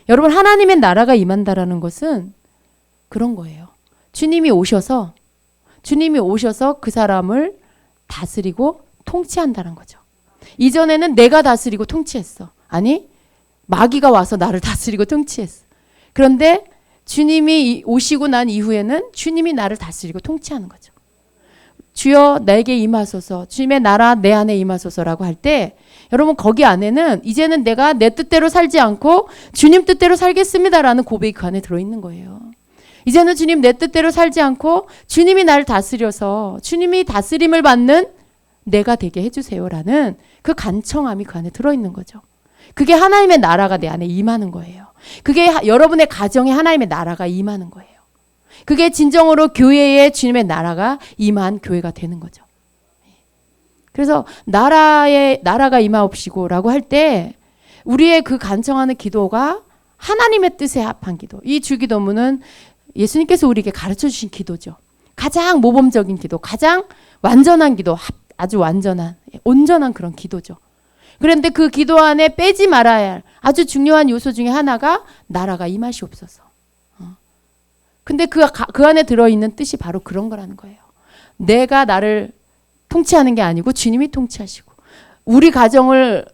여러분, 하나님의 나라가 임한다라는 것은 그런 거예요. 주님이 오셔서 그 사람을 다스리고 통치한다는 거죠. 이전에는 내가 다스리고 통치했어. 아니, 마귀가 와서 나를 다스리고 통치했어. 그런데 주님이 오시고 난 이후에는 주님이 나를 다스리고 통치하는 거죠. 주여 내게 임하소서, 주님의 나라 내 안에 임하소서라고 할 때, 여러분 거기 안에는 이제는 내가 내 뜻대로 살지 않고 주님 뜻대로 살겠습니다라는 고백이 그 안에 들어있는 거예요. 이제는 주님 내 뜻대로 살지 않고 주님이 나를 다스려서 주님이 다스림을 받는 내가 되게 해주세요라는 그 간청함이 그 안에 들어있는 거죠. 그게 하나님의 나라가 내 안에 임하는 거예요. 그게 여러분의 가정에 하나님의 나라가 임하는 거예요. 그게 진정으로 교회에 주님의 나라가 임한 교회가 되는 거죠. 그래서 나라가 임하옵시고라고 할 때 우리의 그 간청하는 기도가 하나님의 뜻에 합한 기도. 이 주기도문은 예수님께서 우리에게 가르쳐 주신 기도죠. 가장 모범적인 기도, 가장 완전한 기도, 아주 완전한, 온전한 그런 기도죠. 그런데 그 기도 안에 빼지 말아야 할 아주 중요한 요소 중에 하나가 나라가 임하시옵소서. 근데 그 안에 들어있는 뜻이 바로 그런 거라는 거예요. 내가 나를 통치하는 게 아니고 주님이 통치하시고, 우리 가정을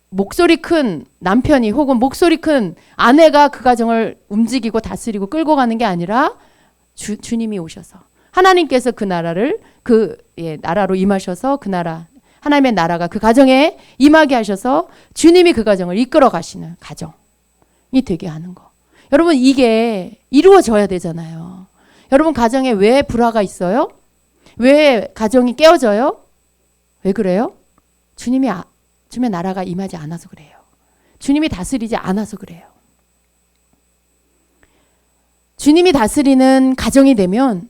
목소리 큰 남편이 혹은 목소리 큰 아내가 그 가정을 움직이고 다스리고 끌고 가는 게 아니라 주님이 오셔서 하나님께서 그 나라를 나라로 임하셔서 그 나라, 하나님의 나라가 그 가정에 임하게 하셔서 주님이 그 가정을 이끌어 가시는 가정이 되게 하는 거. 여러분, 이게 이루어져야 되잖아요. 여러분, 가정에 왜 불화가 있어요? 왜 가정이 깨어져요? 왜 그래요? 주님의 나라가 임하지 않아서 그래요. 주님이 다스리지 않아서 그래요. 주님이 다스리는 가정이 되면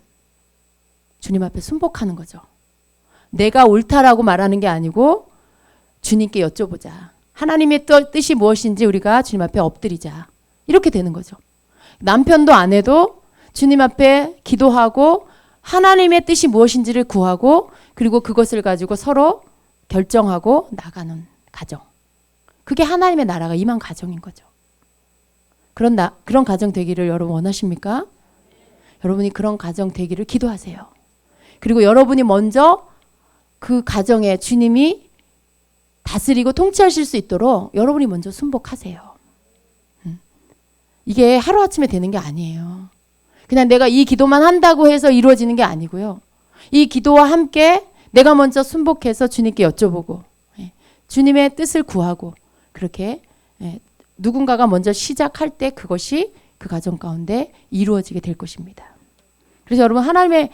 주님 앞에 순복하는 거죠. 내가 옳다라고 말하는 게 아니고 주님께 여쭤보자. 하나님의 뜻이 무엇인지 우리가 주님 앞에 엎드리자. 이렇게 되는 거죠. 남편도 아내도 주님 앞에 기도하고 하나님의 뜻이 무엇인지를 구하고, 그리고 그것을 가지고 서로 결정하고 나가는 가정. 그게 하나님의 나라가 임한 가정인 거죠. 그런 가정 되기를 여러분 원하십니까? 여러분이 그런 가정 되기를 기도하세요. 그리고 여러분이 먼저 그 가정에 주님이 다스리고 통치하실 수 있도록 여러분이 먼저 순복하세요. 이게 하루아침에 되는 게 아니에요. 그냥 내가 이 기도만 한다고 해서 이루어지는 게 아니고요. 이 기도와 함께 내가 먼저 순복해서 주님께 여쭤보고 주님의 뜻을 구하고 그렇게 누군가가 먼저 시작할 때 그것이 그 가정 가운데 이루어지게 될 것입니다. 그래서 여러분 하나님의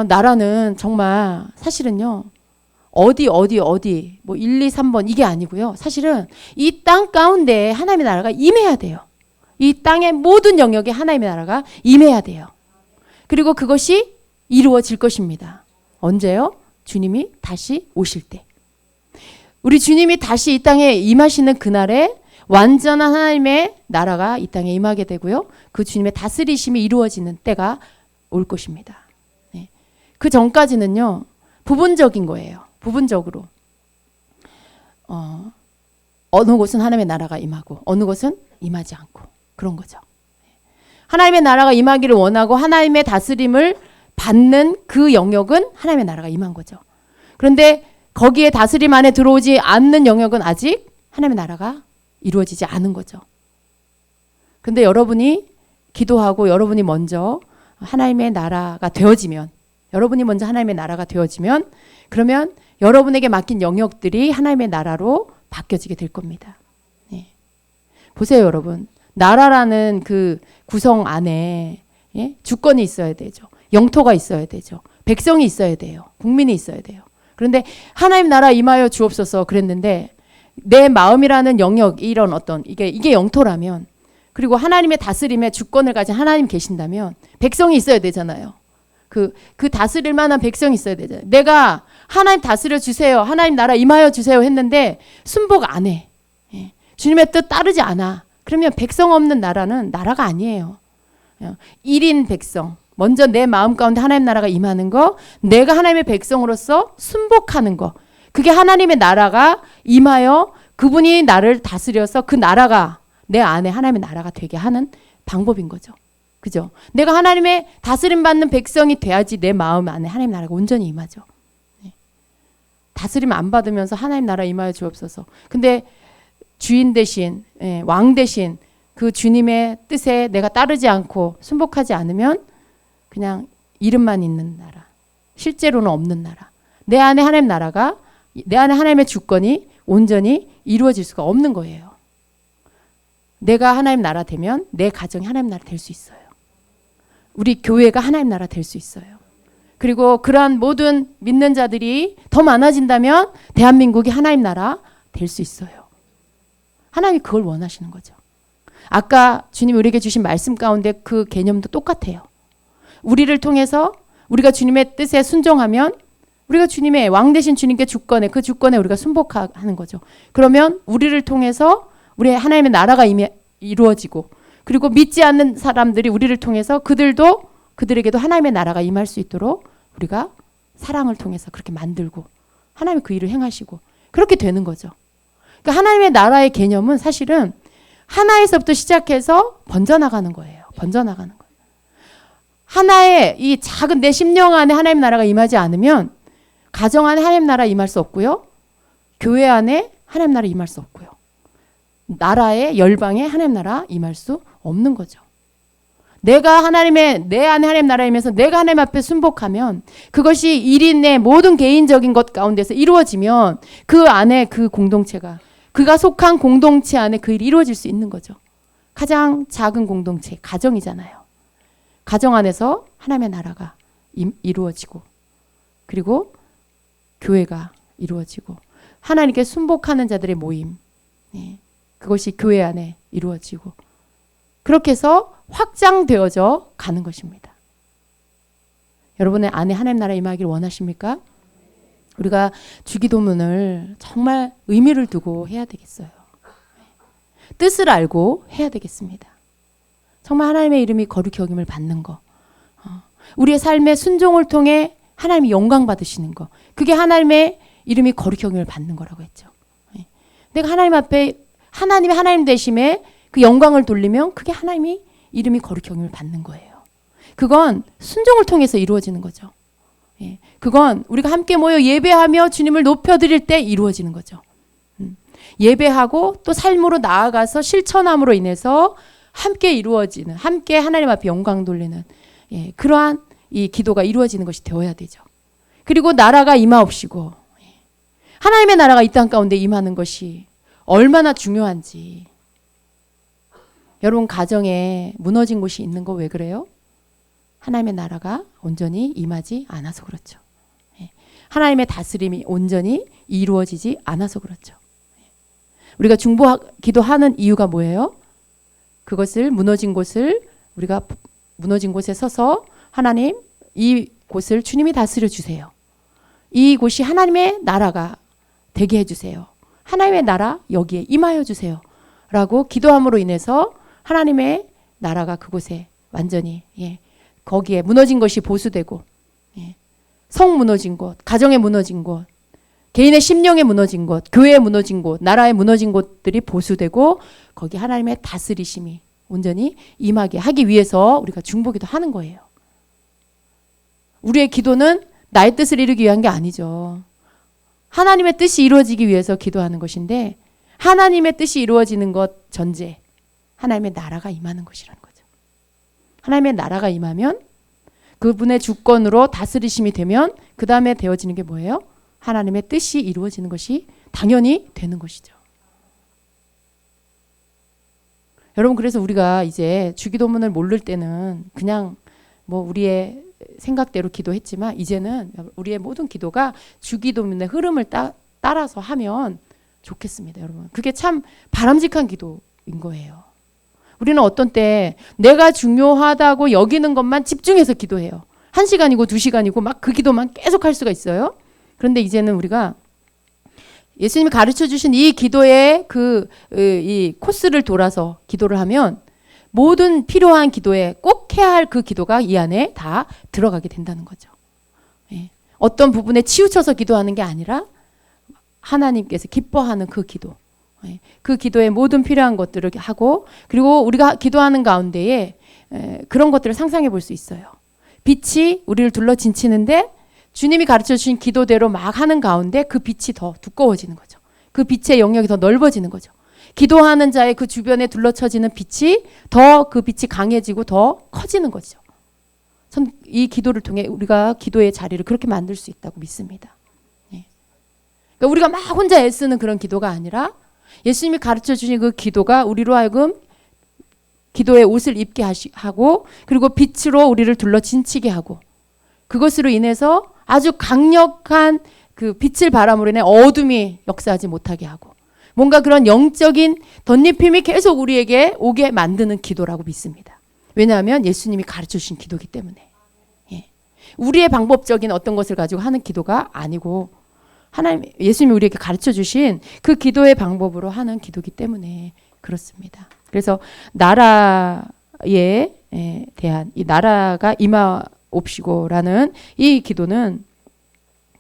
나라는 정말 사실은요. 어디 뭐 1, 2, 3번 이게 아니고요. 사실은 이 땅 가운데 하나님의 나라가 임해야 돼요. 이 땅의 모든 영역에 하나님의 나라가 임해야 돼요. 그리고 그것이 이루어질 것입니다. 언제요? 주님이 다시 오실 때. 우리 주님이 다시 이 땅에 임하시는 그날에 완전한 하나님의 나라가 이 땅에 임하게 되고요. 그 주님의 다스리심이 이루어지는 때가 올 것입니다. 네. 그 전까지는요. 부분적인 거예요. 부분적으로. 어느 곳은 하나님의 나라가 임하고 어느 곳은 임하지 않고 그런 거죠. 하나님의 나라가 임하기를 원하고 하나님의 다스림을 받는 그 영역은 하나님의 나라가 임한 거죠. 그런데 거기에 다스림 안에 들어오지 않는 영역은 아직 하나님의 나라가 이루어지지 않은 거죠. 근데 여러분이 기도하고 여러분이 먼저 하나님의 나라가 되어지면 여러분이 먼저 하나님의 나라가 되어지면 그러면 여러분에게 맡긴 영역들이 하나님의 나라로 바뀌어지게 될 겁니다. 네. 보세요 여러분. 나라라는 그 구성 안에 주권이 있어야 되죠. 영토가 있어야 되죠. 백성이 있어야 돼요. 국민이 있어야 돼요. 그런데 하나님 나라 임하여 주옵소서 그랬는데 내 마음이라는 영역 이런 어떤 이게 영토라면 그리고 하나님의 다스림에 주권을 가진 하나님 계신다면 백성이 있어야 되잖아요. 그 다스릴 만한 백성이 있어야 되잖아요. 내가 하나님 다스려 주세요. 하나님 나라 임하여 주세요 했는데 순복 안 해. 주님의 뜻 따르지 않아. 그러면 백성 없는 나라는 나라가 아니에요. 1인 백성. 먼저 내 마음 가운데 하나님 나라가 임하는 거, 내가 하나님의 백성으로서 순복하는 거. 그게 하나님의 나라가 임하여 그분이 나를 다스려서 그 나라가 내 안에 하나님의 나라가 되게 하는 방법인 거죠. 그죠? 내가 하나님의 다스림 받는 백성이 돼야지 내 마음 안에 하나님 나라가 온전히 임하죠. 다스림 안 받으면서 하나님 나라 임하여 주옵소서. 근데 주인 대신 왕 대신 그 주님의 뜻에 내가 따르지 않고 순복하지 않으면 그냥 이름만 있는 나라, 실제로는 없는 나라. 내 안에 하나님 나라가 내 안에 하나님의 주권이 온전히 이루어질 수가 없는 거예요. 내가 하나님 나라 되면 내 가정이 하나님 나라 될 수 있어요. 우리 교회가 하나님 나라 될 수 있어요. 그리고 그러한 모든 믿는 자들이 더 많아진다면 대한민국이 하나님 나라 될 수 있어요. 하나님이 그걸 원하시는 거죠. 아까 주님 우리에게 주신 말씀 가운데 그 개념도 똑같아요. 우리를 통해서 우리가 주님의 뜻에 순종하면 우리가 주님의 왕 되신 주님께 주권에 그 주권에 우리가 순복하는 거죠. 그러면 우리를 통해서 우리의 하나님의 나라가 이루어지고 그리고 믿지 않는 사람들이 우리를 통해서 그들에게도 하나님의 나라가 임할 수 있도록 우리가 사랑을 통해서 그렇게 만들고 하나님이 그 일을 행하시고 그렇게 되는 거죠. 그러니까 하나님의 나라의 개념은 사실은 하나에서부터 시작해서 번져나가는 거예요. 번져나가는 거예요. 하나의 이 작은 내 심령 안에 하나님 나라가 임하지 않으면 가정 안에 하나님 나라 임할 수 없고요. 교회 안에 하나님 나라 임할 수 없고요. 나라의 열방에 하나님 나라 임할 수 없는 거죠. 내가 내 안에 하나님 나라이면서 내가 하나님 앞에 순복하면 그것이 1인의 모든 개인적인 것 가운데서 이루어지면 그 안에 그 공동체가 그가 속한 공동체 안에 그 일이 이루어질 수 있는 거죠. 가장 작은 공동체, 가정이잖아요. 가정 안에서 하나님의 나라가 이루어지고 그리고 교회가 이루어지고 하나님께 순복하는 자들의 모임 그것이 교회 안에 이루어지고 그렇게 해서 확장되어져 가는 것입니다. 여러분의 안에 하나님 나라 임하기를 원하십니까? 우리가 주기도문을 정말 의미를 두고 해야 되겠어요. 뜻을 알고 해야 되겠습니다. 정말 하나님의 이름이 거룩히 여김을 받는 거. 우리의 삶의 순종을 통해 하나님이 영광 받으시는 거. 그게 하나님의 이름이 거룩히 여김을 받는 거라고 했죠. 내가 하나님 앞에 하나님의 하나님 되심에 그 영광을 돌리면 그게 하나님이 이름이 거룩히 여김을 받는 거예요. 그건 순종을 통해서 이루어지는 거죠. 그건 우리가 함께 모여 예배하며 주님을 높여드릴 때 이루어지는 거죠. 예배하고 또 삶으로 나아가서 실천함으로 인해서 함께 이루어지는, 함께 하나님 앞에 영광 돌리는 그러한 이 기도가 이루어지는 것이 되어야 되죠. 그리고 나라가 임하옵시고 하나님의 나라가 이 땅 가운데 임하는 것이 얼마나 중요한지. 여러분 가정에 무너진 곳이 있는 거 왜 그래요? 하나님의 나라가 온전히 임하지 않아서 그렇죠. 하나님의 다스림이 온전히 이루어지지 않아서 그렇죠. 우리가 중보 기도하는 이유가 뭐예요? 그것을 무너진 곳을 우리가 무너진 곳에 서서 하나님 이 곳을 주님이 다스려 주세요. 이 곳이 하나님의 나라가 되게 해주세요. 하나님의 나라 여기에 임하여 주세요. 라고 기도함으로 인해서 하나님의 나라가 그곳에 완전히 거기에 무너진 것이 보수되고 성 무너진 곳, 가정에 무너진 곳, 개인의 심령에 무너진 곳, 교회에 무너진 곳, 나라에 무너진 곳들이 보수되고 거기 하나님의 다스리심이 온전히 임하게 하기 위해서 우리가 중보기도 하는 거예요. 우리의 기도는 나의 뜻을 이루기 위한 게 아니죠. 하나님의 뜻이 이루어지기 위해서 기도하는 것인데 하나님의 뜻이 이루어지는 것 전제 하나님의 나라가 임하는 것이라는 거죠. 하나님의 나라가 임하면 그분의 주권으로 다스리심이 되면 그 다음에 되어지는 게 뭐예요? 하나님의 뜻이 이루어지는 것이 당연히 되는 것이죠. 여러분 그래서 우리가 이제 주기도문을 모를 때는 그냥 뭐 우리의 생각대로 기도했지만 이제는 우리의 모든 기도가 주기도문의 흐름을 따라서 하면 좋겠습니다. 여러분 그게 참 바람직한 기도인 거예요. 우리는 어떤 때 내가 중요하다고 여기는 것만 집중해서 기도해요. 1시간이고 2시간이고 막 그 기도만 계속 할 수가 있어요. 그런데 이제는 우리가 예수님이 가르쳐 주신 이 기도의 이 코스를 돌아서 기도를 하면 모든 필요한 기도에 꼭 해야 할 그 기도가 이 안에 다 들어가게 된다는 거죠. 어떤 부분에 치우쳐서 기도하는 게 아니라 하나님께서 기뻐하는 그 기도. 그 기도에 모든 필요한 것들을 하고 그리고 우리가 기도하는 가운데에 그런 것들을 상상해 볼 수 있어요. 빛이 우리를 둘러 진치는데 주님이 가르쳐 주신 기도대로 막 하는 가운데 그 빛이 더 두꺼워지는 거죠. 그 빛의 영역이 더 넓어지는 거죠. 기도하는 자의 그 주변에 둘러쳐지는 빛이 더 그 빛이 강해지고 더 커지는 거죠. 전 이 기도를 통해 우리가 기도의 자리를 그렇게 만들 수 있다고 믿습니다. 그러니까 우리가 막 혼자 애쓰는 그런 기도가 아니라 예수님이 가르쳐 주신 그 기도가 우리로 하여금 기도의 옷을 입게 하고 그리고 빛으로 우리를 둘러 진치게 하고 그것으로 인해서 아주 강력한 그 빛을 바람으로 인해 어둠이 역사하지 못하게 하고 뭔가 그런 영적인 덧입힘이 계속 우리에게 오게 만드는 기도라고 믿습니다. 왜냐하면 예수님이 가르쳐 주신 기도이기 때문에 우리의 방법적인 어떤 것을 가지고 하는 기도가 아니고 하나님 예수님이 우리에게 가르쳐 주신 그 기도의 방법으로 하는 기도이기 때문에 그렇습니다. 그래서 나라에 대한 이 나라가 임하옵시고라는 이 기도는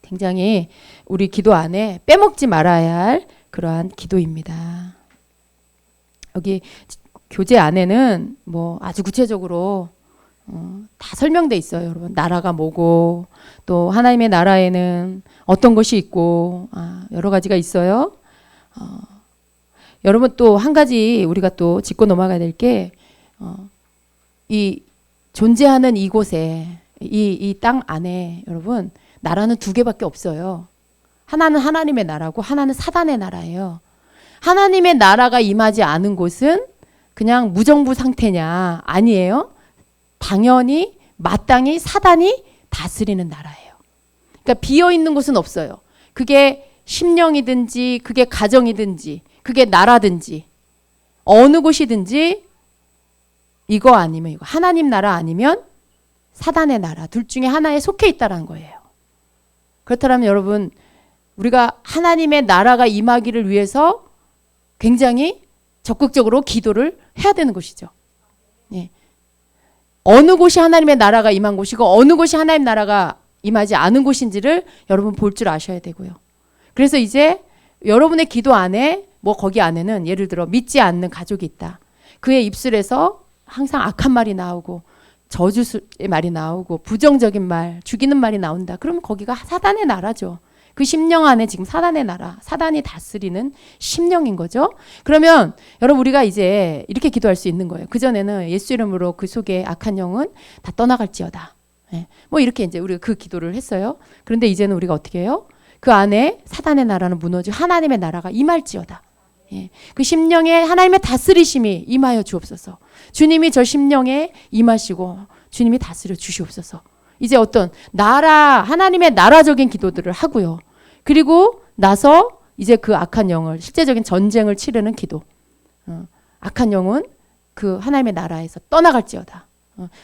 굉장히 우리 기도 안에 빼먹지 말아야 할 그러한 기도입니다. 여기 교재 안에는 뭐 아주 구체적으로 다 설명돼 있어요. 여러분 나라가 뭐고 또 하나님의 나라에는 어떤 것이 있고 여러 가지가 있어요. 여러분 또 한 가지 우리가 또 짚고 넘어가야 될 게 이 존재하는 이곳에 이 땅 안에 여러분 나라는 2개밖에 없어요. 하나는 하나님의 나라고 하나는 사단의 나라예요. 하나님의 나라가 임하지 않은 곳은 그냥 무정부 상태냐? 아니에요. 당연히 마땅히 사단이 다스리는 나라예요. 그러니까 비어있는 곳은 없어요. 그게 심령이든지 그게 가정이든지 그게 나라든지 어느 곳이든지 이거 아니면 이거 하나님 나라 아니면 사단의 나라 둘 중에 하나에 속해 있다는 거예요. 그렇다면 여러분 우리가 하나님의 나라가 임하기를 위해서 굉장히 적극적으로 기도를 해야 되는 것이죠. 어느 곳이 하나님의 나라가 임한 곳이고 어느 곳이 하나님 나라가 임하지 않은 곳인지를 여러분 볼 줄 아셔야 되고요. 그래서 이제 여러분의 기도 안에 뭐 거기 안에는 예를 들어 믿지 않는 가족이 있다. 그의 입술에서 항상 악한 말이 나오고 저주의 말이 나오고 부정적인 말, 죽이는 말이 나온다. 그러면 거기가 사단의 나라죠. 그 심령 안에 지금 사단의 나라, 사단이 다스리는 심령인 거죠. 그러면 여러분 우리가 이제 이렇게 기도할 수 있는 거예요. 그전에는 예수 이름으로 그 속에 악한 영은 다 떠나갈지어다. 예. 뭐 이렇게 이제 우리가 그 기도를 했어요. 그런데 이제는 우리가 어떻게 해요? 그 안에 사단의 나라는 무너지고 하나님의 나라가 임할지어다. 예. 그 심령에 하나님의 다스리심이 임하여 주옵소서. 주님이 저 심령에 임하시고 주님이 다스려 주시옵소서. 이제 어떤 나라, 하나님의 나라적인 기도들을 하고요. 그리고 나서 이제 그 악한 영을, 실제적인 전쟁을 치르는 기도. 악한 영은 그 하나님의 나라에서 떠나갈지어다.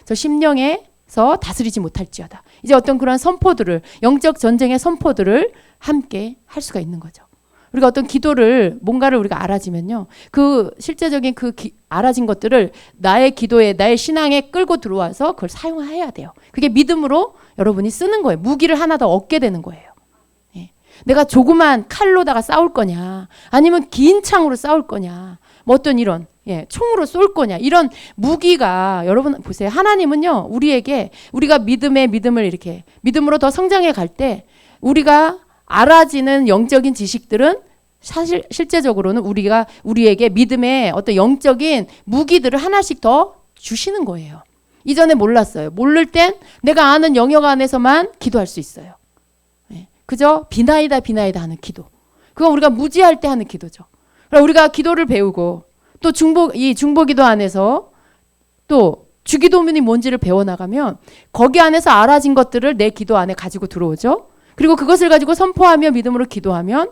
저 심령에서 다스리지 못할지어다. 이제 어떤 그런 선포들을, 영적 전쟁의 선포들을 함께 할 수가 있는 거죠. 우리가 어떤 기도를 뭔가를 우리가 알아지면요. 그 실제적인 알아진 것들을 나의 기도에 나의 신앙에 끌고 들어와서 그걸 사용해야 돼요. 그게 믿음으로 여러분이 쓰는 거예요. 무기를 하나 더 얻게 되는 거예요. 예. 내가 조그만 칼로다가 싸울 거냐 아니면 긴 창으로 싸울 거냐 뭐 어떤 이런 총으로 쏠 거냐 이런 무기가 여러분 보세요. 하나님은요 우리에게 우리가 믿음을 이렇게 믿음으로 더 성장해 갈 때 우리가 알아지는 영적인 지식들은 사실 실제적으로는 우리에게 믿음의 어떤 영적인 무기들을 하나씩 더 주시는 거예요. 이전에 몰랐어요. 모를 땐 내가 아는 영역 안에서만 기도할 수 있어요. 그저 비나이다 하는 기도. 그건 우리가 무지할 때 하는 기도죠. 그러니까 우리가 기도를 배우고 또 중보기도 안에서 또 주기도문이 뭔지를 배워나가면 거기 안에서 알아진 것들을 내 기도 안에 가지고 들어오죠. 그리고 그것을 가지고 선포하며 믿음으로 기도하면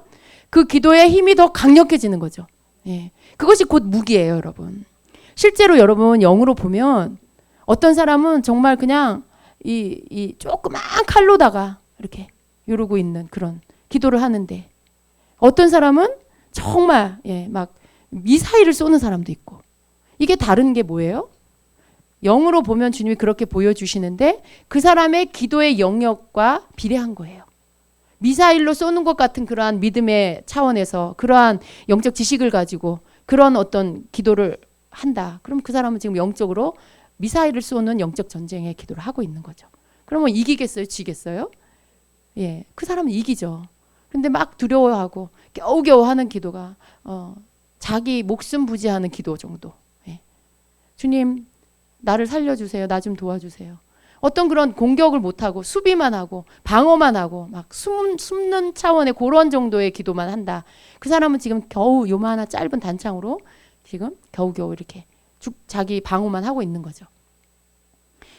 그 기도의 힘이 더 강력해지는 거죠. 예. 그것이 곧 무기예요, 여러분. 실제로 여러분 영으로 보면 어떤 사람은 정말 그냥 이 조그만 칼로다가 이렇게 이러고 있는 그런 기도를 하는데 어떤 사람은 정말 막 미사일을 쏘는 사람도 있고 이게 다른 게 뭐예요? 영으로 보면 주님이 그렇게 보여주시는데 그 사람의 기도의 영역과 비례한 거예요. 미사일로 쏘는 것 같은 그러한 믿음의 차원에서 그러한 영적 지식을 가지고 그런 어떤 기도를 한다. 그럼 그 사람은 지금 영적으로 미사일을 쏘는 영적 전쟁의 기도를 하고 있는 거죠. 그러면 이기겠어요? 지겠어요? 예, 그 사람은 이기죠. 근데 막 두려워하고 겨우겨우 하는 기도가 자기 목숨 부지하는 기도 정도. 예. 주님 나를 살려주세요. 나 좀 도와주세요. 어떤 그런 공격을 못하고 수비만 하고 방어만 하고 막 숨는 차원의 그런 정도의 기도만 한다. 그 사람은 지금 겨우 요만한 짧은 단창으로 지금 겨우겨우 이렇게 자기 방어만 하고 있는 거죠.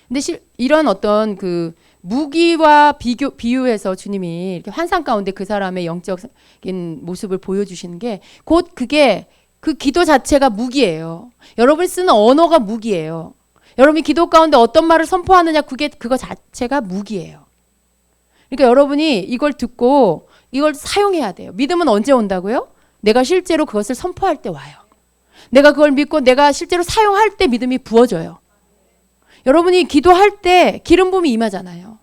근데 이런 어떤 그 무기와 비유해서 주님이 이렇게 환상 가운데 그 사람의 영적인 모습을 보여주시는 게 곧 그게 그 기도 자체가 무기예요. 여러분이 쓰는 언어가 무기예요. 여러분이 기도 가운데 어떤 말을 선포하느냐 그거 자체가 무기예요. 그러니까 여러분이 이걸 듣고 이걸 사용해야 돼요. 믿음은 언제 온다고요? 내가 실제로 그것을 선포할 때 와요. 내가 그걸 믿고 내가 실제로 사용할 때 믿음이 부어져요. 여러분이 기도할 때 기름 부음이 임하잖아요.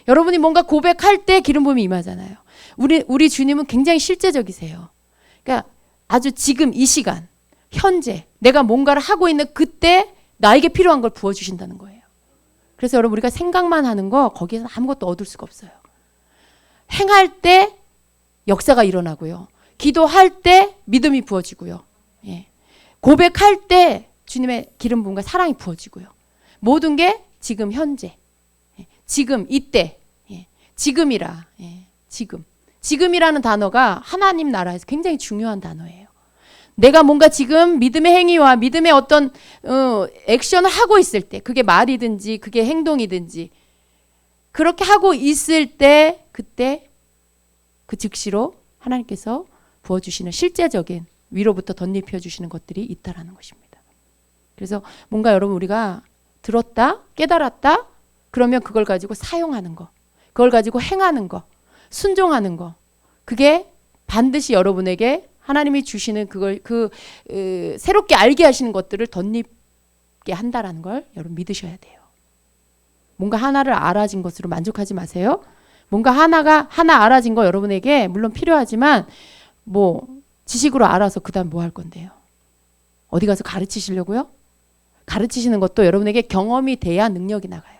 여러분이 뭔가 고백할 때 기름 부음이 임하잖아요. 우리 주님은 굉장히 실제적이세요. 그러니까 아주 지금 이 시간 현재 내가 뭔가를 하고 있는 그때 나에게 필요한 걸 부어주신다는 거예요. 그래서 여러분 우리가 생각만 하는 거 거기에서 아무것도 얻을 수가 없어요. 행할 때 역사가 일어나고요. 기도할 때 믿음이 부어지고요. 예. 고백할 때 주님의 기름 부음과 사랑이 부어지고요. 모든 게 지금 현재, 지금 이때, 지금이라, 지금이라는 단어가 하나님 나라에서 굉장히 중요한 단어예요. 내가 뭔가 지금 믿음의 행위와 믿음의 어떤 액션을 하고 있을 때 그게 말이든지 그게 행동이든지 그렇게 하고 있을 때 그때 그 즉시로 하나님께서 부어주시는 실제적인 위로부터 덧입혀 주시는 것들이 있다라는 것입니다. 그래서 뭔가 여러분 우리가 들었다 깨달았다 그러면 그걸 가지고 사용하는 거 그걸 가지고 행하는 거 순종하는 거 그게 반드시 여러분에게 하나님이 주시는 그걸 새롭게 알게 하시는 것들을 덧입게 한다라는 걸 여러분 믿으셔야 돼요. 뭔가 하나를 알아진 것으로 만족하지 마세요. 뭔가 하나 알아진 거 여러분에게 물론 필요하지만 뭐 지식으로 알아서 그다음 뭐 할 건데요. 어디 가서 가르치시려고요? 가르치시는 것도 여러분에게 경험이 돼야 능력이 나가요.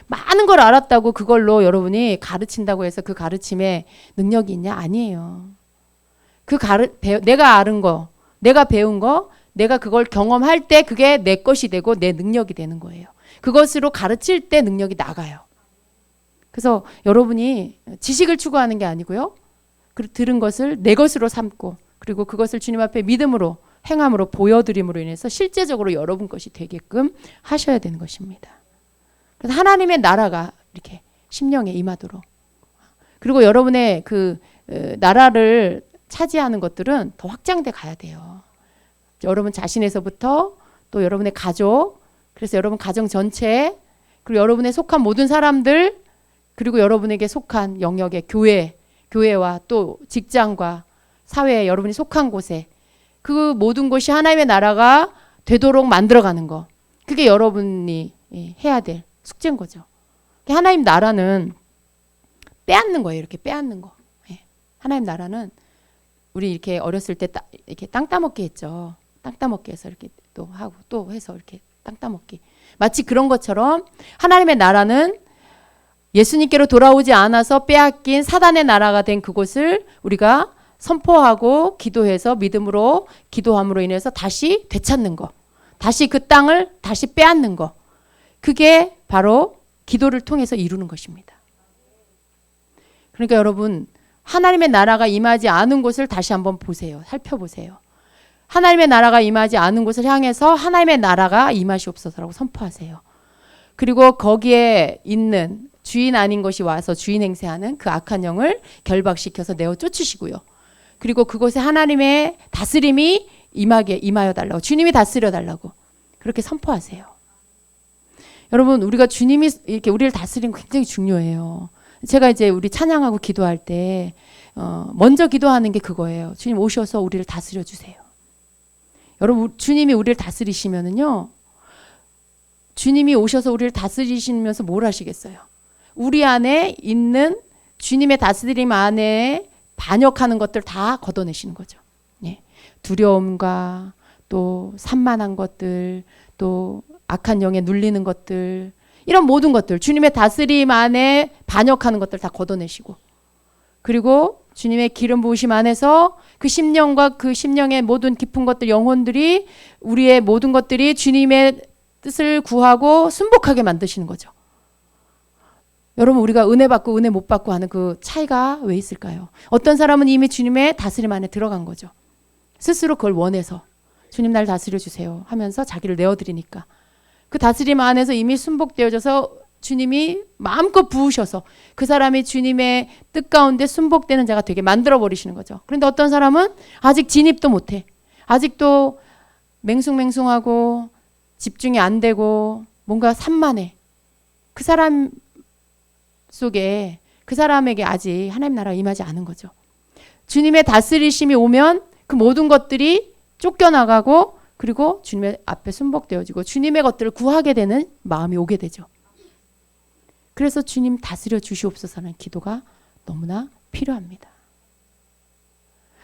많은 걸 알았다고 그걸로 여러분이 가르친다고 해서 그 가르침에 능력이 있냐? 아니에요. 내가 아는 거, 내가 배운 거, 내가 그걸 경험할 때 그게 내 것이 되고 내 능력이 되는 거예요. 그것으로 가르칠 때 능력이 나가요. 그래서 여러분이 지식을 추구하는 게 아니고요. 들은 것을 내 것으로 삼고 그리고 그것을 주님 앞에 믿음으로 행함으로 보여드림으로 인해서 실제적으로 여러분 것이 되게끔 하셔야 되는 것입니다. 그래서 하나님의 나라가 이렇게 심령에 임하도록 그리고 여러분의 그 나라를 차지하는 것들은 더 확장돼 가야 돼요. 여러분 자신에서부터 또 여러분의 가족 그래서 여러분 가정 전체 그리고 여러분의 속한 모든 사람들 그리고 여러분에게 속한 영역의 교회와 또 직장과 사회에 여러분이 속한 곳에 그 모든 곳이 하나님의 나라가 되도록 만들어가는 거 그게 여러분이 해야 될 숙제인 거죠. 하나님 나라는 빼앗는 거예요. 이렇게 빼앗는 거. 하나님 나라는 우리 이렇게 어렸을 때 이렇게 땅 따먹기 했죠. 땅 따먹기 해서 이렇게 또 하고 또 해서 이렇게 땅 따먹기. 마치 그런 것처럼 하나님의 나라는 예수님께로 돌아오지 않아서 빼앗긴 사단의 나라가 된 그곳을 우리가 선포하고 기도해서 믿음으로 기도함으로 인해서 다시 되찾는 거. 다시 그 땅을 다시 빼앗는 거. 그게 바로 기도를 통해서 이루는 것입니다. 그러니까 여러분 하나님의 나라가 임하지 않은 곳을 다시 한번 보세요. 살펴보세요. 하나님의 나라가 임하지 않은 곳을 향해서 하나님의 나라가 임하시옵소서라고 선포하세요. 그리고 거기에 있는 주인 아닌 것이 와서 주인 행세하는 그 악한 영을 결박시켜서 내어 쫓으시고요. 그리고 그곳에 하나님의 다스림이 임하여 달라고 주님이 다스려 달라고 그렇게 선포하세요. 여러분 우리가 주님이 이렇게 우리를 다스리는 거 굉장히 중요해요. 제가 이제 우리 찬양하고 기도할 때 먼저 기도하는 게 그거예요. 주님 오셔서 우리를 다스려 주세요. 여러분 주님이 우리를 다스리시면은요. 주님이 오셔서 우리를 다스리시면서 뭘 하시겠어요? 우리 안에 있는 주님의 다스림 안에 반역하는 것들 다 걷어내시는 거죠. 예. 두려움과 또 산만한 것들 또 악한 영에 눌리는 것들 이런 모든 것들 주님의 다스림 안에 반역하는 것들 다 걷어내시고 그리고 주님의 기름 부으심 안에서 그 심령과 그 심령의 모든 깊은 것들 영혼들이 우리의 모든 것들이 주님의 뜻을 구하고 순복하게 만드시는 거죠. 여러분 우리가 은혜 받고 은혜 못 받고 하는 그 차이가 왜 있을까요? 어떤 사람은 이미 주님의 다스림 안에 들어간 거죠. 스스로 그걸 원해서 주님 날 다스려 주세요 하면서 자기를 내어드리니까 그 다스림 안에서 이미 순복되어져서 주님이 마음껏 부으셔서 그 사람이 주님의 뜻 가운데 순복되는 자가 되게 만들어버리시는 거죠. 그런데 어떤 사람은 아직 진입도 못해. 아직도 맹숭맹숭하고 집중이 안 되고 뭔가 산만해. 그 사람 속에 그 사람에게 아직 하나님 나라가 임하지 않은 거죠. 주님의 다스리심이 오면 그 모든 것들이 쫓겨나가고 그리고 주님의 앞에 순복되어지고 주님의 것들을 구하게 되는 마음이 오게 되죠. 그래서 주님 다스려 주시옵소서라는 기도가 너무나 필요합니다.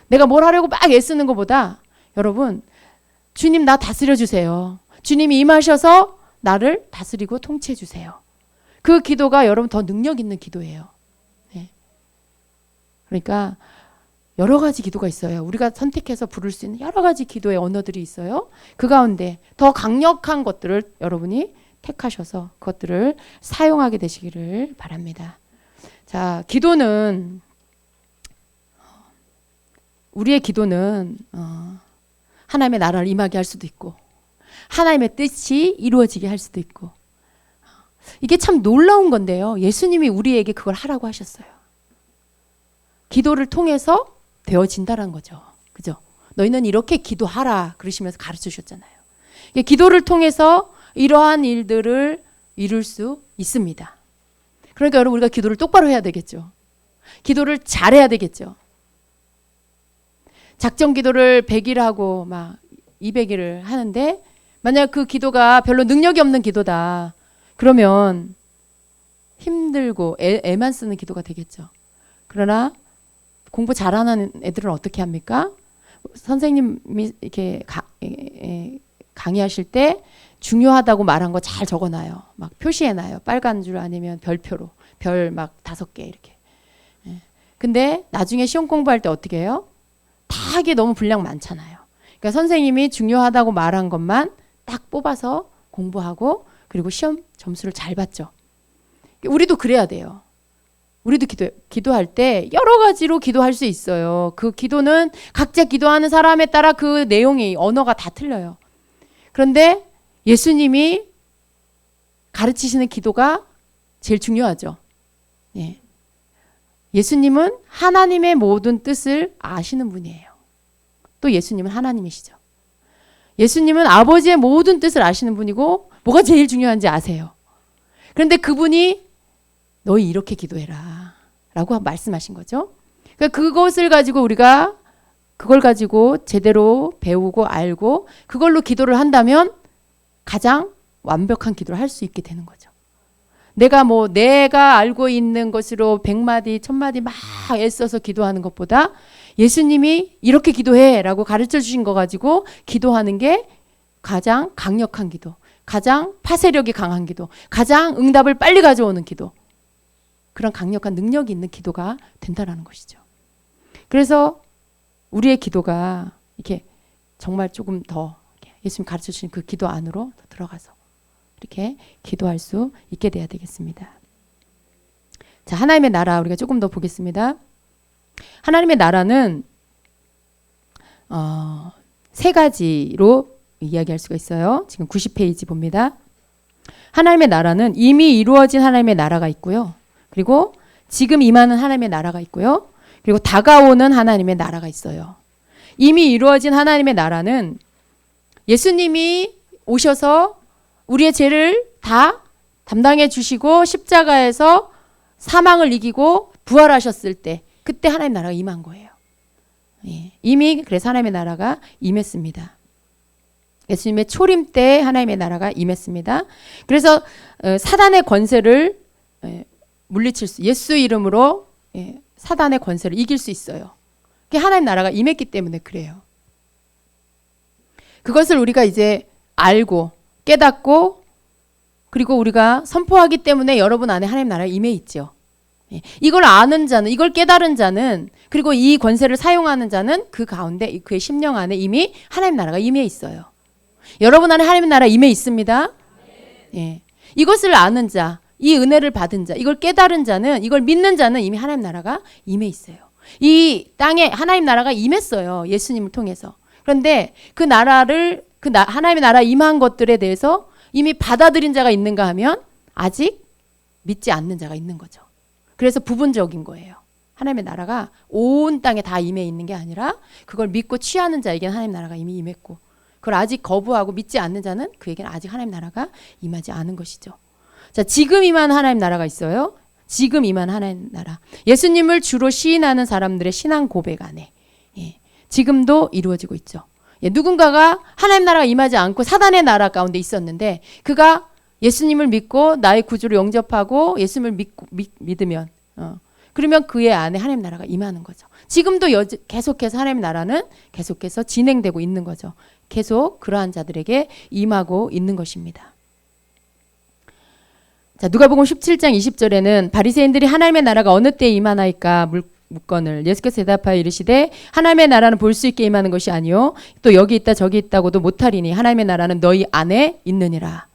내가 뭘 하려고 막 애쓰는 것보다 여러분 주님 나 다스려 주세요. 주님이 임하셔서 나를 다스리고 통치해 주세요. 그 기도가 여러분 더 능력 있는 기도예요. 네. 그러니까 여러 가지 기도가 있어요. 우리가 선택해서 부를 수 있는 여러 가지 기도의 언어들이 있어요. 그 가운데 더 강력한 것들을 여러분이 택하셔서 그것들을 사용하게 되시기를 바랍니다. 자, 기도는 우리의 기도는 하나님의 나라를 임하게 할 수도 있고 하나님의 뜻이 이루어지게 할 수도 있고 이게 참 놀라운 건데요. 예수님이 우리에게 그걸 하라고 하셨어요. 기도를 통해서 되어진다는 거죠. 그죠? 너희는 이렇게 기도하라 그러시면서 가르쳐 주셨잖아요. 기도를 통해서 이러한 일들을 이룰 수 있습니다. 그러니까 여러분 우리가 기도를 똑바로 해야 되겠죠. 기도를 잘해야 되겠죠. 작정 기도를 100일 하고 막 200일을 하는데 만약 그 기도가 별로 능력이 없는 기도다. 그러면 힘들고 애만 쓰는 기도가 되겠죠. 그러나 공부 잘하는 애들은 어떻게 합니까? 선생님이 이렇게 강의하실 때 중요하다고 말한 거 잘 적어놔요. 막 표시해놔요. 빨간 줄 아니면 별표로. 별 막 5개 이렇게. 예. 근데 나중에 시험 공부할 때 어떻게 해요? 다 하기에 너무 분량 많잖아요. 그러니까 선생님이 중요하다고 말한 것만 딱 뽑아서 공부하고 그리고 시험 점수를 잘 받죠. 우리도 그래야 돼요. 우리도 기도할 때 여러 가지로 기도할 수 있어요. 그 기도는 각자 기도하는 사람에 따라 그 내용이 언어가 다 틀려요. 그런데 예수님이 가르치시는 기도가 제일 중요하죠. 예. 예수님은 하나님의 모든 뜻을 아시는 분이에요. 또 예수님은 하나님이시죠. 예수님은 아버지의 모든 뜻을 아시는 분이고 뭐가 제일 중요한지 아세요. 그런데 그분이 너희 이렇게 기도해라 라고 말씀하신 거죠. 그러니까 그것을 가지고 우리가 그걸 가지고 제대로 배우고 알고 그걸로 기도를 한다면 가장 완벽한 기도를 할 수 있게 되는 거죠. 내가 알고 있는 것으로 100마디, 1000마디 막 애써서 기도하는 것보다 예수님이 이렇게 기도해 라고 가르쳐 주신 거 가지고 기도하는 게 가장 강력한 기도, 가장 파쇄력이 강한 기도, 가장 응답을 빨리 가져오는 기도, 그런 강력한 능력이 있는 기도가 된다라는 것이죠. 그래서 우리의 기도가 이렇게 정말 조금 더 예수님 가르쳐 주신 그 기도 안으로 들어가서 이렇게 기도할 수 있게 돼야 되겠습니다. 자, 하나님의 나라 우리가 조금 더 보겠습니다. 하나님의 나라는 3가지로 이야기할 수가 있어요. 지금 90페이지 봅니다. 하나님의 나라는 이미 이루어진 하나님의 나라가 있고요. 그리고 지금 임하는 하나님의 나라가 있고요. 그리고 다가오는 하나님의 나라가 있어요. 이미 이루어진 하나님의 나라는 예수님이 오셔서 우리의 죄를 다 담당해 주시고 십자가에서 사망을 이기고 부활하셨을 때 그때 하나님의 나라가 임한 거예요. 예. 이미 그래서 하나님의 나라가 임했습니다. 예수님의 초림 때 하나님의 나라가 임했습니다. 그래서 사단의 권세를 물리칠 수, 예수 이름으로 사단의 권세를 이길 수 있어요. 그게 하나님 나라가 임했기 때문에 그래요. 그것을 우리가 이제 알고 깨닫고 그리고 우리가 선포하기 때문에 여러분 안에 하나님 나라가 임해 있죠. 이걸 아는 자는, 이걸 깨달은 자는, 그리고 이 권세를 사용하는 자는 그 가운데 그의 심령 안에 이미 하나님 나라가 임해 있어요. 여러분 안에 하나님 나라 임해 있습니다. 예. 이것을 아는 자, 이 은혜를 받은 자, 이걸 깨달은 자는, 이걸 믿는 자는 이미 하나님 나라가 임해 있어요. 이 땅에 하나님 나라가 임했어요. 예수님을 통해서. 그런데 그 나라를 하나님의 나라 임한 것들에 대해서 이미 받아들인 자가 있는가 하면 아직 믿지 않는 자가 있는 거죠. 그래서 부분적인 거예요. 하나님의 나라가 온 땅에 다 임해 있는 게 아니라 그걸 믿고 취하는 자에게는 하나님 나라가 이미 임했고 그걸 아직 거부하고 믿지 않는 자는 그에게는 아직 하나님 나라가 임하지 않은 것이죠. 자, 지금 임한 하나님 나라가 있어요. 지금 임한 하나님 나라. 예수님을 주로 시인하는 사람들의 신앙 고백 안에 지금도 이루어지고 있죠. 누군가가 하나님 나라가 임하지 않고 사단의 나라 가운데 있었는데 그가 예수님을 믿고 나의 구주를 영접하고 예수님을 믿으면 그러면 그의 안에 하나님 나라가 임하는 거죠. 지금도 계속해서 하나님 나라는 계속해서 진행되고 있는 거죠. 계속 그러한 자들에게 임하고 있는 것입니다. 자, 누가복음 17장 20절에는 바리새인들이 하나님의 나라가 어느 때에 임하나이까 묻건을 예수께서 대답하여 이르시되 하나님의 나라는 볼 수 있게 임하는 것이 아니요 또 여기 있다 저기 있다고도 못하리니 하나님의 나라는 너희 안에 있느니라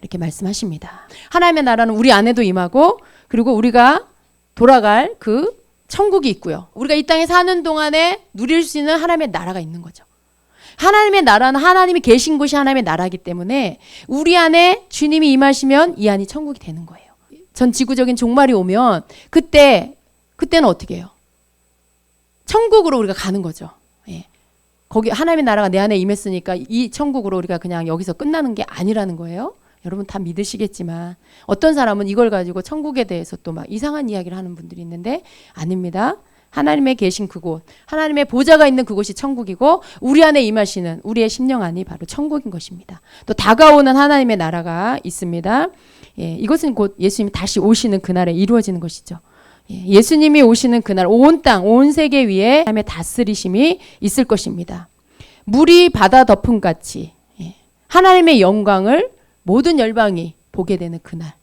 이렇게 말씀하십니다. 하나님의 나라는 우리 안에도 임하고 그리고 우리가 돌아갈 그 천국이 있고요. 우리가 이 땅에 사는 동안에 누릴 수 있는 하나님의 나라가 있는 거죠. 하나님의 나라는 하나님이 계신 곳이 하나님의 나라이기 때문에 우리 안에 주님이 임하시면 이 안이 천국이 되는 거예요. 전 지구적인 종말이 오면 그때는 어떻게 해요? 천국으로 우리가 가는 거죠. 예. 거기 하나님의 나라가 내 안에 임했으니까 이 천국으로 우리가 그냥 여기서 끝나는 게 아니라는 거예요. 여러분 다 믿으시겠지만 어떤 사람은 이걸 가지고 천국에 대해서 또 막 이상한 이야기를 하는 분들이 있는데 아닙니다. 하나님의 계신 그곳, 하나님의 보좌가 있는 그곳이 천국이고 우리 안에 임하시는 우리의 심령 안이 바로 천국인 것입니다. 또 다가오는 하나님의 나라가 있습니다. 예, 이것은 곧 예수님이 다시 오시는 그날에 이루어지는 것이죠. 예수님이 오시는 그날 온 땅, 온 세계 위에 하나님의 다스리심이 있을 것입니다. 물이 바다 덮음 같이 하나님의 영광을 모든 열방이 보게 되는 그날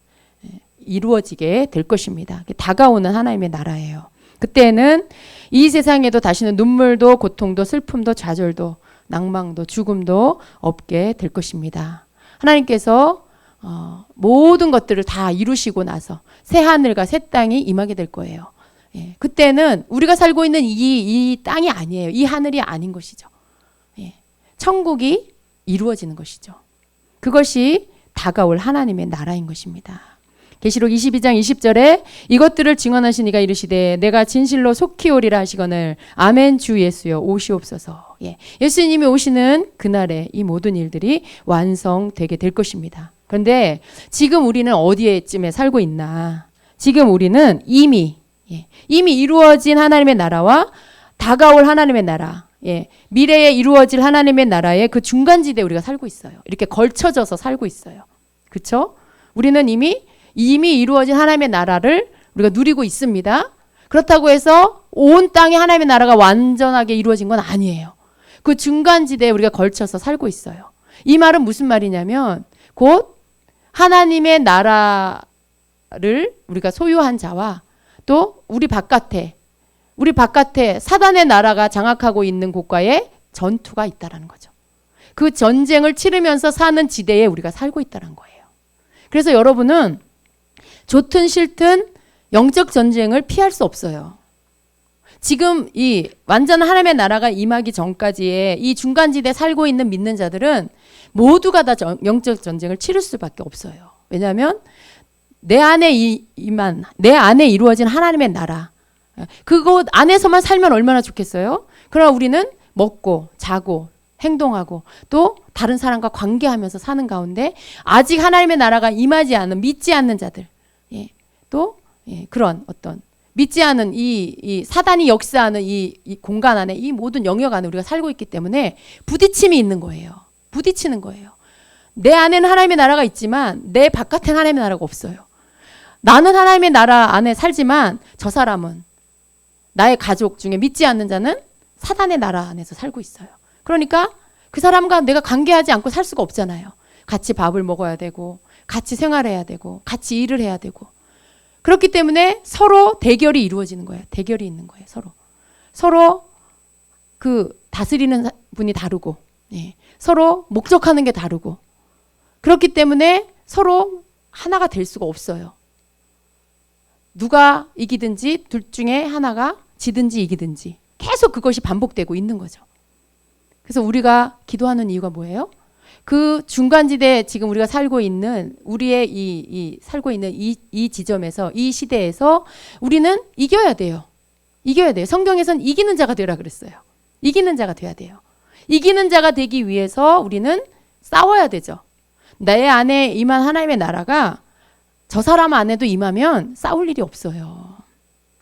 이루어지게 될 것입니다. 다가오는 하나님의 나라예요. 그때는 이 세상에도 다시는 눈물도 고통도 슬픔도 좌절도 낭망도 죽음도 없게 될 것입니다. 하나님께서 모든 것들을 다 이루시고 나서 새 하늘과 새 땅이 임하게 될 거예요. 예, 그때는 우리가 살고 있는 이 땅이 아니에요. 이 하늘이 아닌 것이죠. 예, 천국이 이루어지는 것이죠. 그것이 다가올 하나님의 나라인 것입니다. 계시록 22장 20절에 이것들을 증언하신 이가 이르시되 내가 진실로 속히 오리라 하시거늘 아멘 주 예수여 오시옵소서. 예, 예수님이 오시는 그날에 이 모든 일들이 완성되게 될 것입니다. 그런데 지금 우리는 어디에쯤에 살고 있나? 지금 우리는 이미 이루어진 하나님의 나라와 다가올 하나님의 나라, 미래에 이루어질 하나님의 나라의 그 중간지대에 우리가 살고 있어요. 이렇게 걸쳐져서 살고 있어요. 그렇죠? 우리는 이미 이루어진 하나님의 나라를 우리가 누리고 있습니다. 그렇다고 해서 온 땅에 하나님의 나라가 완전하게 이루어진 건 아니에요. 그 중간지대에 우리가 걸쳐서 살고 있어요. 이 말은 무슨 말이냐면 곧 하나님의 나라를 우리가 소유한 자와 또 우리 바깥에 사단의 나라가 장악하고 있는 곳과의 전투가 있다라는 거죠. 그 전쟁을 치르면서 사는 지대에 우리가 살고 있다는 거예요. 그래서 여러분은 좋든 싫든 영적 전쟁을 피할 수 없어요. 지금 이 완전한 하나님의 나라가 임하기 전까지의 이 중간지대에 살고 있는 믿는 자들은 모두가 다 영적 전쟁을 치를 수밖에 없어요. 왜냐하면 내 안에 내 안에 이루어진 하나님의 나라, 그곳 안에서만 살면 얼마나 좋겠어요? 그러나 우리는 먹고 자고 행동하고 또 다른 사람과 관계하면서 사는 가운데 아직 하나님의 나라가 임하지 않은 믿지 않는 자들, 그런 어떤 믿지 않은 이 사단이 역사하는 이 공간 안에 이 모든 영역 안에 우리가 살고 있기 때문에 부딪힘이 있는 거예요. 부딪히는 거예요. 내 안에는 하나님의 나라가 있지만 내 바깥에는 하나님의 나라가 없어요. 나는 하나님의 나라 안에 살지만 저 사람은 나의 가족 중에 믿지 않는 자는 사단의 나라 안에서 살고 있어요. 그러니까 그 사람과 내가 관계하지 않고 살 수가 없잖아요. 같이 밥을 먹어야 되고 같이 생활해야 되고 같이 일을 해야 되고 그렇기 때문에 서로 대결이 이루어지는 거예요. 대결이 있는 거예요. 서로 그 다스리는 분이 다르고 서로 목적하는 게 다르고 그렇기 때문에 서로 하나가 될 수가 없어요. 누가 이기든지 둘 중에 하나가 지든지 이기든지 계속 그것이 반복되고 있는 거죠. 그래서 우리가 기도하는 이유가 뭐예요? 그 중간지대에 지금 우리가 살고 있는 우리의 살고 있는 이 지점에서 이 시대에서 우리는 이겨야 돼요. 이겨야 돼요. 성경에서는 이기는 자가 되라 그랬어요. 이기는 자가 돼야 돼요. 이기는 자가 되기 위해서 우리는 싸워야 되죠. 내 안에 임한 하나님의 나라가 저 사람 안에도 임하면 싸울 일이 없어요.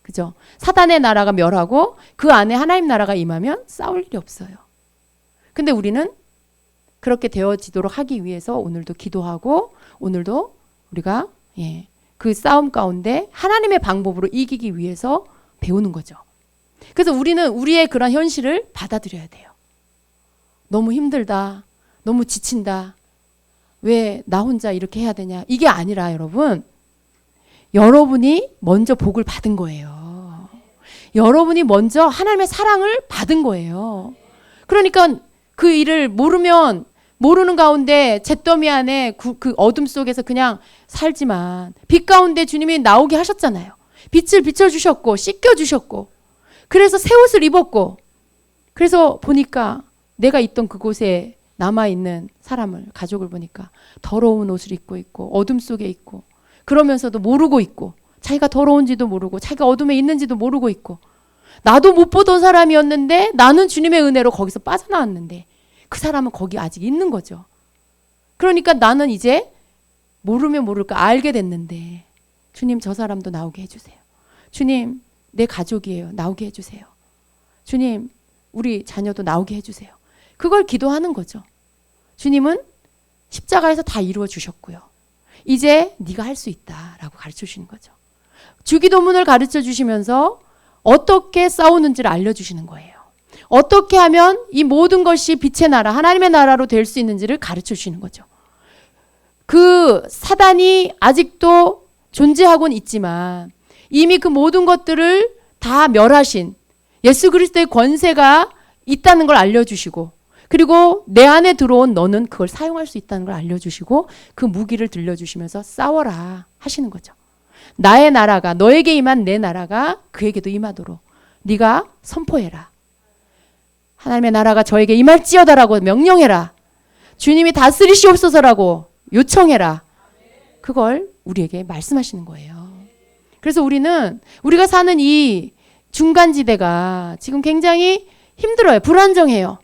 그죠? 사단의 나라가 멸하고 그 안에 하나님 나라가 임하면 싸울 일이 없어요. 근데 우리는 그렇게 되어지도록 하기 위해서 오늘도 기도하고 오늘도 우리가 그 싸움 가운데 하나님의 방법으로 이기기 위해서 배우는 거죠. 그래서 우리는 우리의 그런 현실을 받아들여야 돼요. 너무 힘들다. 너무 지친다. 왜 나 혼자 이렇게 해야 되냐. 이게 아니라 여러분이 먼저 복을 받은 거예요. 여러분이 먼저 하나님의 사랑을 받은 거예요. 그러니까 그 일을 모르는 가운데 잿더미 안에 그 어둠 속에서 그냥 살지만 빛 가운데 주님이 나오게 하셨잖아요. 빛을 비춰주셨고 씻겨주셨고 그래서 새 옷을 입었고 그래서 보니까 내가 있던 그곳에 남아있는 사람을 가족을 보니까 더러운 옷을 입고 있고 어둠 속에 있고 그러면서도 모르고 있고 자기가 더러운지도 모르고 자기가 어둠에 있는지도 모르고 있고 나도 못 보던 사람이었는데 나는 주님의 은혜로 거기서 빠져나왔는데 그 사람은 거기 아직 있는 거죠. 그러니까 나는 이제 모르면 모를까 알게 됐는데 주님 저 사람도 나오게 해주세요. 주님 내 가족이에요. 나오게 해주세요. 주님 우리 자녀도 나오게 해주세요. 그걸 기도하는 거죠. 주님은 십자가에서 다 이루어 주셨고요. 이제 네가 할 수 있다라고 가르쳐 주시는 거죠. 주기도문을 가르쳐 주시면서 어떻게 싸우는지를 알려주시는 거예요. 어떻게 하면 이 모든 것이 빛의 나라, 하나님의 나라로 될 수 있는지를 가르쳐 주시는 거죠. 그 사단이 아직도 존재하고는 있지만 이미 그 모든 것들을 다 멸하신 예수 그리스도의 권세가 있다는 걸 알려주시고, 그리고 내 안에 들어온 너는 그걸 사용할 수 있다는 걸 알려주시고 그 무기를 들려주시면서 싸워라 하시는 거죠. 나의 나라가, 너에게 임한 내 나라가 그에게도 임하도록 네가 선포해라. 하나님의 나라가 저에게 임할지어다라고 명령해라. 주님이 다스리시옵소서라고 요청해라. 그걸 우리에게 말씀하시는 거예요. 그래서 우리가 사는 이 중간지대가 지금 굉장히 힘들어요. 불안정해요.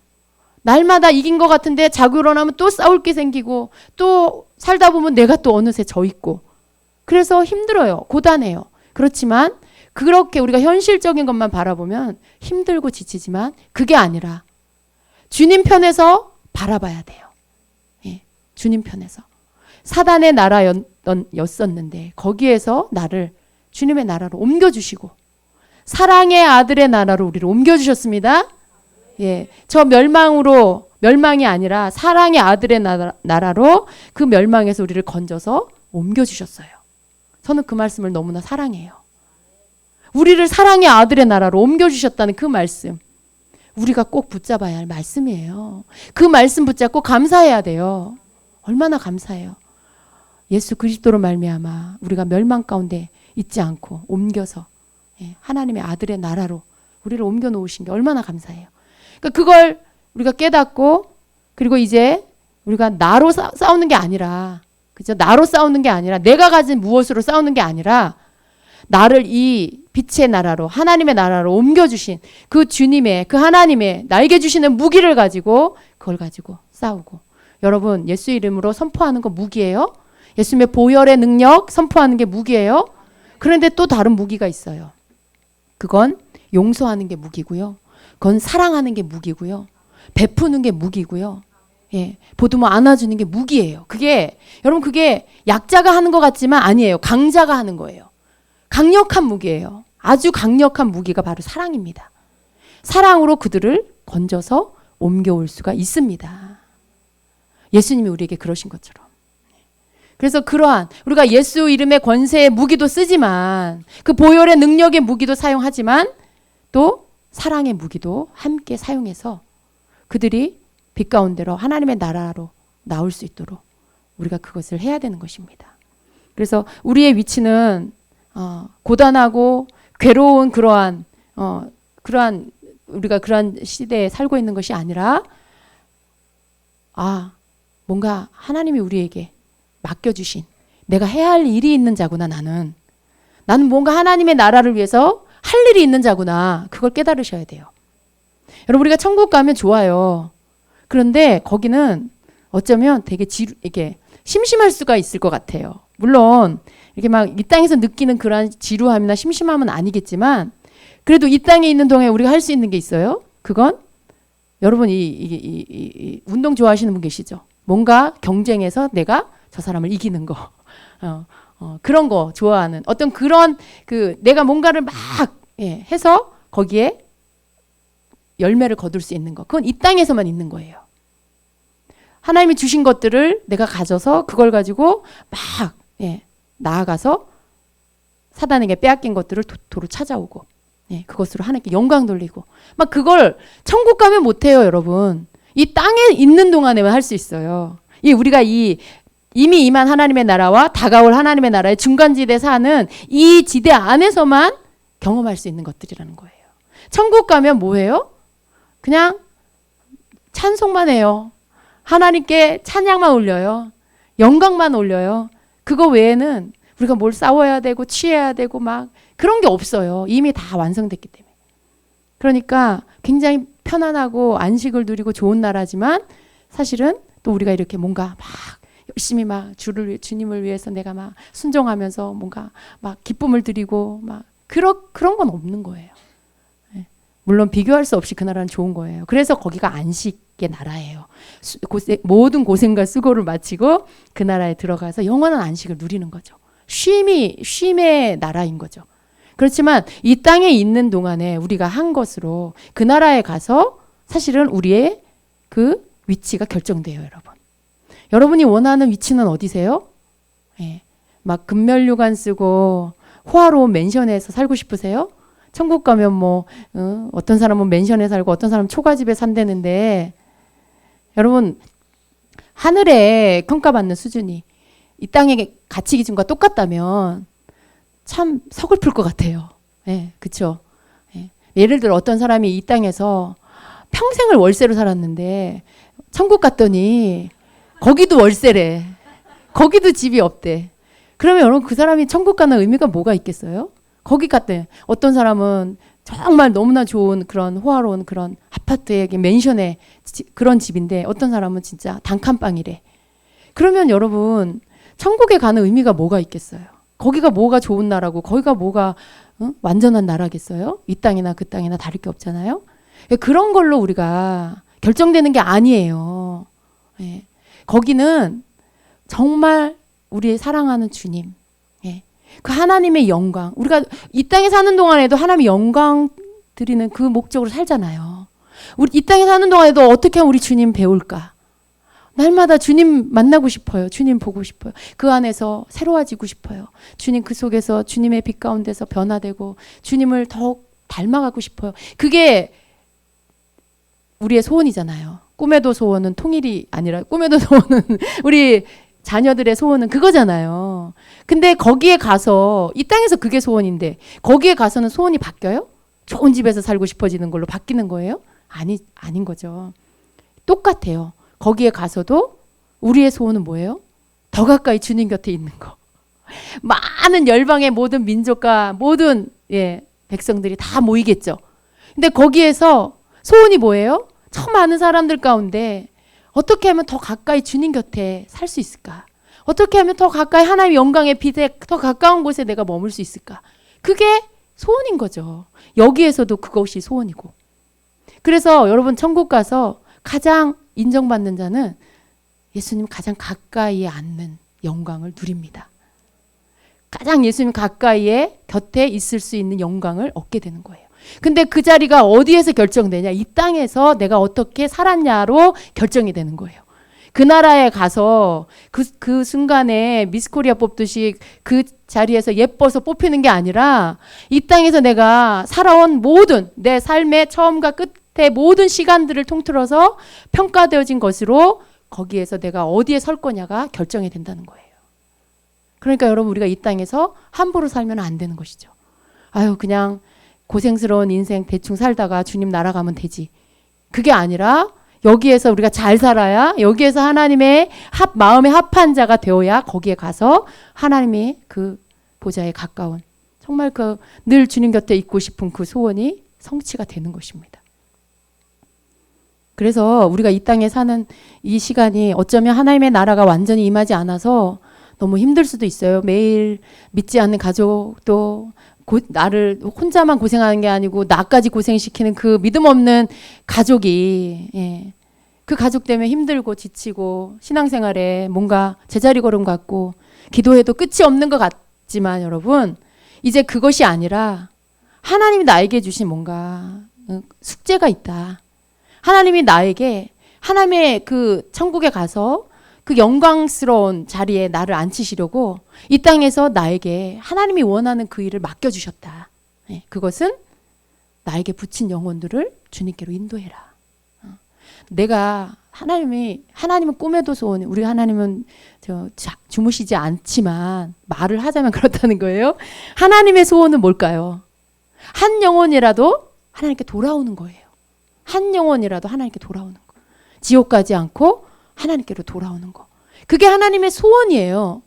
날마다 이긴 것 같은데 자고 일어나면 또 싸울 게 생기고 또 살다 보면 내가 또 어느새 져 있고, 그래서 힘들어요. 고단해요. 그렇지만 그렇게 우리가 현실적인 것만 바라보면 힘들고 지치지만 그게 아니라 주님 편에서 바라봐야 돼요. 예, 주님 편에서. 사단의 나라였었는데 거기에서 나를 주님의 나라로 옮겨주시고 사랑의 아들의 나라로 우리를 옮겨주셨습니다. 예, 저 멸망이 아니라 사랑의 아들의 나라로 그 멸망에서 우리를 건져서 옮겨주셨어요. 저는 그 말씀을 너무나 사랑해요. 우리를 사랑의 아들의 나라로 옮겨주셨다는 그 말씀, 우리가 꼭 붙잡아야 할 말씀이에요. 그 말씀 붙잡고 감사해야 돼요. 얼마나 감사해요. 예수 그리스도로 말미암아 우리가 멸망 가운데 있지 않고 옮겨서 하나님의 아들의 나라로 우리를 옮겨 놓으신 게 얼마나 감사해요. 그러니까 그걸 우리가 깨닫고, 그리고 이제 우리가 나로 싸우는 게 아니라, 그죠? 나로 싸우는 게 아니라, 내가 가진 무엇으로 싸우는 게 아니라 나를 이 빛의 나라로, 하나님의 나라로 옮겨주신 그 주님의, 그 하나님의 나에게 주시는 무기를 가지고 그걸 가지고 싸우고. 여러분, 예수 이름으로 선포하는 거 무기예요. 예수님의 보혈의 능력 선포하는 게 무기예요. 그런데 또 다른 무기가 있어요. 그건 용서하는 게 무기고요. 그건 사랑하는 게 무기고요. 베푸는 게 무기고요. 예, 보듬어 안아주는 게 무기예요. 여러분 그게 약자가 하는 것 같지만 아니에요. 강자가 하는 거예요. 강력한 무기예요. 아주 강력한 무기가 바로 사랑입니다. 사랑으로 그들을 건져서 옮겨올 수가 있습니다. 예수님이 우리에게 그러신 것처럼. 그래서 그러한 우리가 예수 이름의 권세의 무기도 쓰지만 그 보혈의 능력의 무기도 사용하지만 또 사랑의 무기도 함께 사용해서 그들이 빛 가운데로 하나님의 나라로 나올 수 있도록 우리가 그것을 해야 되는 것입니다. 그래서 우리의 위치는 고단하고 괴로운 그러한 우리가 그러한 시대에 살고 있는 것이 아니라 뭔가 하나님이 우리에게 맡겨주신 내가 해야 할 일이 있는 자구나. 나는 뭔가 하나님의 나라를 위해서 할 일이 있는 자구나. 그걸 깨달으셔야 돼요. 여러분 우리가 천국 가면 좋아요. 그런데 거기는 어쩌면 되게 이게 심심할 수가 있을 것 같아요. 물론 이렇게 막 이 땅에서 느끼는 그런 지루함이나 심심함은 아니겠지만 그래도 이 땅에 있는 동안에 우리가 할 수 있는 게 있어요. 그건 여러분 이 운동 좋아하시는 분 계시죠? 뭔가 경쟁해서 내가 저 사람을 이기는 거. 그런 거 좋아하는 어떤 그런 내가 뭔가를 막 해서 거기에 열매를 거둘 수 있는 거. 그건 이 땅에서만 있는 거예요. 하나님이 주신 것들을 내가 가져서 그걸 가지고 막 나아가서 사단에게 빼앗긴 것들을 도로 찾아오고 그것으로 하나님께 영광 돌리고 막 그걸 천국 가면 못해요. 여러분. 이 땅에 있는 동안에만 할 수 있어요. 우리가 이미 임한 하나님의 나라와 다가올 하나님의 나라의 중간지대에 사는 이 지대 안에서만 경험할 수 있는 것들이라는 거예요. 천국 가면 뭐해요? 그냥 찬송만 해요. 하나님께 찬양만 올려요. 영광만 올려요. 그거 외에는 우리가 뭘 싸워야 되고 취해야 되고 막 그런 게 없어요. 이미 다 완성됐기 때문에. 그러니까 굉장히 편안하고 안식을 누리고 좋은 나라지만 사실은 또 우리가 이렇게 뭔가 막 열심히 막 주님을 위해서 내가 막 순종하면서 뭔가 막 기쁨을 드리고 막 그런 건 없는 거예요. 물론 비교할 수 없이 그 나라는 좋은 거예요. 그래서 거기가 안식의 나라예요. 모든 고생과 수고를 마치고 그 나라에 들어가서 영원한 안식을 누리는 거죠. 쉼의 나라인 거죠. 그렇지만 이 땅에 있는 동안에 우리가 한 것으로 그 나라에 가서 사실은 우리의 그 위치가 결정돼요, 여러분. 여러분이 원하는 위치는 어디세요? 예. 막 금면류관 쓰고 호화로운 맨션에서 살고 싶으세요? 천국 가면 뭐 어떤 사람은 맨션에 살고 어떤 사람은 초가집에 산다는데 여러분 하늘에 평가받는 수준이 이 땅의 가치 기준과 똑같다면 참 서글플 것 같아요. 예, 그렇죠. 예. 예를 들어 어떤 사람이 이 땅에서 평생을 월세로 살았는데 천국 갔더니 거기도 월세래. 거기도 집이 없대. 그러면 여러분 그 사람이 천국 가는 의미가 뭐가 있겠어요? 거기 갔대. 어떤 사람은 정말 너무나 좋은 그런 호화로운 그런 아파트에 맨션에 그런 집인데 어떤 사람은 진짜 단칸방이래. 그러면 여러분 천국에 가는 의미가 뭐가 있겠어요? 거기가 뭐가 좋은 나라고 거기가 뭐가 완전한 나라겠어요? 이 땅이나 그 땅이나 다를 게 없잖아요. 그런 걸로 우리가 결정되는 게 아니에요. 예. 거기는 정말 우리 사랑하는 주님, 예. 그 하나님의 영광, 우리가 이 땅에 사는 동안에도 하나님의 영광 드리는 그 목적으로 살잖아요. 우리 이 땅에 사는 동안에도 어떻게 하면 우리 주님 배울까? 날마다 주님 만나고 싶어요. 주님 보고 싶어요. 그 안에서 새로워지고 싶어요. 주님 그 속에서 주님의 빛 가운데서 변화되고 주님을 더욱 닮아가고 싶어요. 그게 우리의 소원이잖아요. 꿈에도 소원은 통일이 아니라 꿈에도 소원은 우리 자녀들의 소원은 그거잖아요. 근데 거기에 가서 이 땅에서 그게 소원인데 거기에 가서는 소원이 바뀌어요? 좋은 집에서 살고 싶어지는 걸로 바뀌는 거예요? 아닌 거죠. 똑같아요. 거기에 가서도 우리의 소원은 뭐예요? 더 가까이 주님 곁에 있는 거. 많은 열방의 모든 민족과 모든 백성들이 다 모이겠죠. 근데 거기에서 소원이 뭐예요? 참 많은 사람들 가운데 어떻게 하면 더 가까이 주님 곁에 살 수 있을까? 어떻게 하면 더 가까이 하나님의 영광의 빛에 더 가까운 곳에 내가 머물 수 있을까? 그게 소원인 거죠. 여기에서도 그것이 소원이고. 그래서 여러분 천국 가서 가장 인정받는 자는 예수님 가장 가까이에 앉는 영광을 누립니다. 가장 예수님 가까이에 곁에 있을 수 있는 영광을 얻게 되는 거예요. 근데 그 자리가 어디에서 결정되냐? 이 땅에서 내가 어떻게 살았냐로 결정이 되는 거예요. 그 나라에 가서 그 순간에 미스 코리아 뽑듯이 그 자리에서 예뻐서 뽑히는 게 아니라 이 땅에서 내가 살아온 모든 내 삶의 처음과 끝의 모든 시간들을 통틀어서 평가되어진 것으로 거기에서 내가 어디에 설 거냐가 결정이 된다는 거예요. 그러니까 여러분 우리가 이 땅에서 함부로 살면 안 되는 것이죠. 아유 그냥 고생스러운 인생 대충 살다가 주님 날아가면 되지. 그게 아니라 여기에서 우리가 잘 살아야 여기에서 하나님의 마음에 합한 자가 되어야 거기에 가서 하나님이 그 보좌에 가까운 정말 그 늘 주님 곁에 있고 싶은 그 소원이 성취가 되는 것입니다. 그래서 우리가 이 땅에 사는 이 시간이 어쩌면 하나님의 나라가 완전히 임하지 않아서 너무 힘들 수도 있어요. 매일 믿지 않는 가족도 나를 혼자만 고생하는 게 아니고 나까지 고생시키는 그 믿음 없는 가족이 그 가족 때문에 힘들고 지치고 신앙생활에 뭔가 제자리 걸음 같고 기도해도 끝이 없는 것 같지만 여러분 이제 그것이 아니라 하나님이 나에게 주신 뭔가 숙제가 있다. 하나님이 나에게 하나님의 그 천국에 가서 그 영광스러운 자리에 나를 앉히시려고 이 땅에서 나에게 하나님이 원하는 그 일을 맡겨주셨다. 그것은 나에게 붙인 영혼들을 주님께로 인도해라. 내가 하나님은 꿈에도 소원이 우리 하나님은 주무시지 않지만 말을 하자면 그렇다는 거예요. 하나님의 소원은 뭘까요? 한 영혼이라도 하나님께 돌아오는 거예요. 한 영혼이라도 하나님께 돌아오는 거. 지옥 가지 않고 하나님께로 돌아오는 거. 그게 하나님의 소원이에요.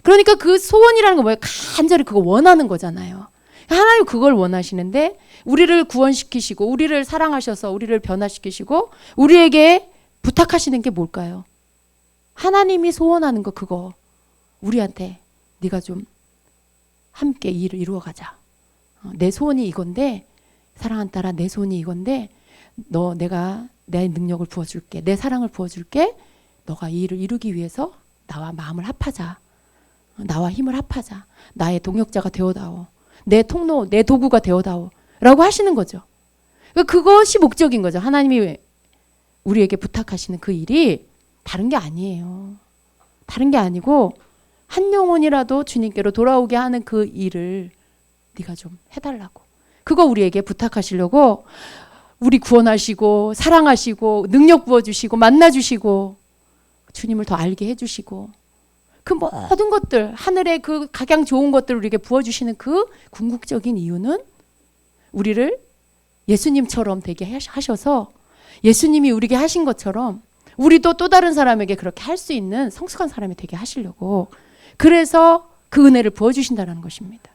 그러니까 그 소원이라는 거 뭐예요? 간절히 그거 원하는 거잖아요. 하나님 그걸 원하시는데 우리를 구원시키시고 우리를 사랑하셔서 우리를 변화시키시고 우리에게 부탁하시는 게 뭘까요? 하나님이 소원하는 거 그거 우리한테 네가 좀 함께 이 일을 이루어가자. 내 소원이 이건데 사랑하는 딸아 내 소원이 이건데 내가 내 능력을 부어줄게. 내 사랑을 부어줄게. 너가 이 일을 이루기 위해서 나와 마음을 합하자. 나와 힘을 합하자. 나의 동역자가 되어다오. 내 통로, 내 도구가 되어다오 라고 하시는 거죠. 그것이 목적인 거죠. 하나님이 우리에게 부탁하시는 그 일이 다른 게 아니에요. 다른 게 아니고 한 영혼이라도 주님께로 돌아오게 하는 그 일을 네가 좀 해달라고. 그거 우리에게 부탁하시려고 우리 구원하시고 사랑하시고 능력 부어주시고 만나주시고 주님을 더 알게 해주시고 그 모든 것들, 하늘의 그 각양 좋은 것들을 우리에게 부어주시는 그 궁극적인 이유는 우리를 예수님처럼 되게 하셔서 예수님이 우리에게 하신 것처럼 우리도 또 다른 사람에게 그렇게 할 수 있는 성숙한 사람이 되게 하시려고, 그래서 그 은혜를 부어주신다는 것입니다.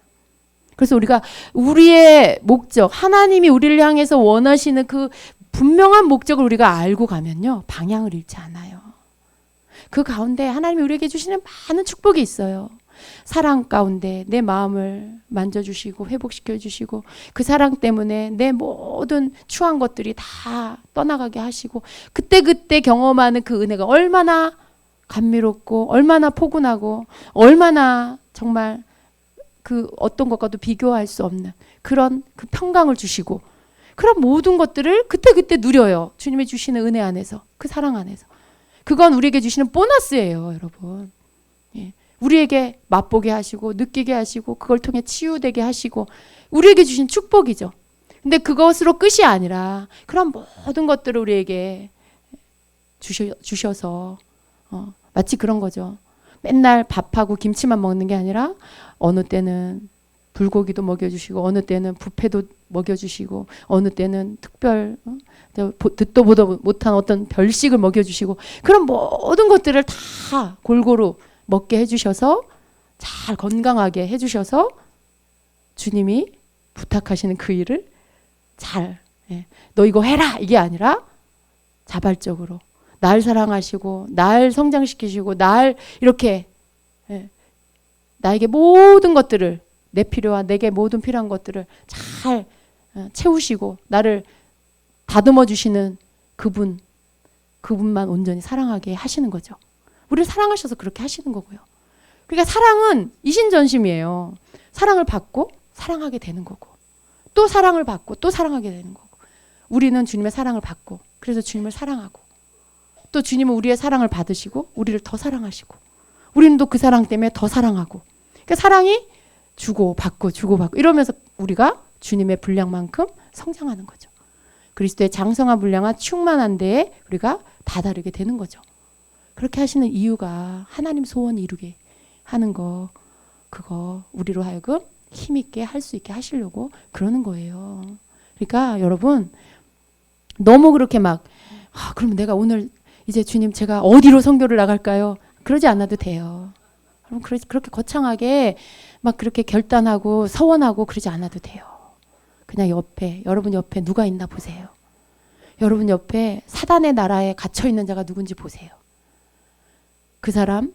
그래서 우리가 우리의 목적, 하나님이 우리를 향해서 원하시는 그 분명한 목적을 우리가 알고 가면요, 방향을 잃지 않아요. 그 가운데 하나님이 우리에게 주시는 많은 축복이 있어요. 사랑 가운데 내 마음을 만져주시고 회복시켜 주시고 그 사랑 때문에 내 모든 추한 것들이 다 떠나가게 하시고 그때그때 경험하는 그 은혜가 얼마나 감미롭고 얼마나 포근하고 얼마나 정말 그 어떤 것과도 비교할 수 없는 그런 그 평강을 주시고 그런 모든 것들을 그때그때 누려요. 주님이 주시는 은혜 안에서, 그 사랑 안에서. 그건 우리에게 주시는 보너스예요, 여러분. 예. 우리에게 맛보게 하시고 느끼게 하시고 그걸 통해 치유되게 하시고 우리에게 주신 축복이죠. 근데 그것으로 끝이 아니라 그런 모든 것들을 우리에게 주셔서 마치 그런 거죠. 맨날 밥하고 김치만 먹는 게 아니라 어느 때는 불고기도 먹여주시고 어느 때는 뷔페도 먹여주시고 어느 때는 특별 듣도 보도 못한 어떤 별식을 먹여주시고 그런 모든 것들을 다 골고루 먹게 해주셔서 잘 건강하게 해주셔서 주님이 부탁하시는 그 일을 잘 너 이거 해라 이게 아니라 자발적으로 날 사랑하시고 날 성장시키시고 날 이렇게 나에게 모든 것들을 내 필요와 내게 모든 필요한 것들을 잘 채우시고 나를 다듬어 주시는 그분만 온전히 사랑하게 하시는 거죠. 우리를 사랑하셔서 그렇게 하시는 거고요. 그러니까 사랑은 이신전심이에요. 사랑을 받고 사랑하게 되는 거고 또 사랑을 받고 또 사랑하게 되는 거고 우리는 주님의 사랑을 받고 그래서 주님을 사랑하고 또 주님은 우리의 사랑을 받으시고 우리를 더 사랑하시고 우리는 또 그 사랑 때문에 더 사랑하고 그러니까 사랑이 주고 받고 이러면서 우리가 주님의 분량만큼 성장하는 거죠. 그리스도의 장성한 분량과 충만한 데에 우리가 다다르게 되는 거죠. 그렇게 하시는 이유가 하나님 소원 이루게 하는 거, 그거 우리로 하여금 힘있게 할 수 있게 하시려고 그러는 거예요. 그러니까 여러분 너무 그렇게 그러면 내가 오늘 이제 주님 제가 어디로 선교를 나갈까요? 그러지 않아도 돼요. 그렇게 거창하게 막 그렇게 결단하고 서원하고 그러지 않아도 돼요. 그냥 여러분 옆에 누가 있나 보세요. 여러분 옆에 사단의 나라에 갇혀있는 자가 누군지 보세요. 그 사람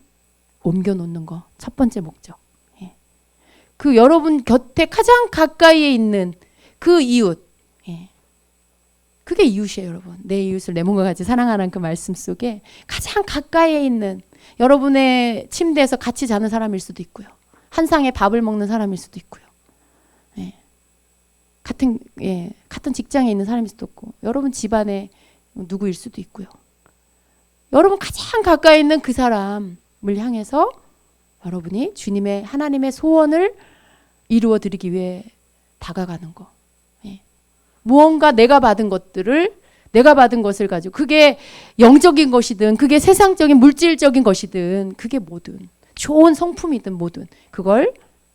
옮겨놓는 거 첫 번째 목적. 그 여러분 곁에 가장 가까이에 있는 그 이웃. 그게 이웃이에요, 여러분. 내 이웃을 내 몸과 같이 사랑하라는 그 말씀 속에 가장 가까이에 있는 여러분의 침대에서 같이 자는 사람일 수도 있고요. 한 상에 밥을 먹는 사람일 수도 있고요. 같은 직장에 있는 사람일 수도 있고 여러분 집안에 누구일 수도 있고요. 여러분 가장 가까이 있는 그 사람을 향해서 여러분이 주님의 하나님의 소원을 이루어 드리기 위해 다가가는 거. 무언가 내가 받은 것을 가지고 그게 영적인 것이든 그게 세상적인 물질적인 것이든 그게 뭐든 좋은 성품이든 뭐든 그걸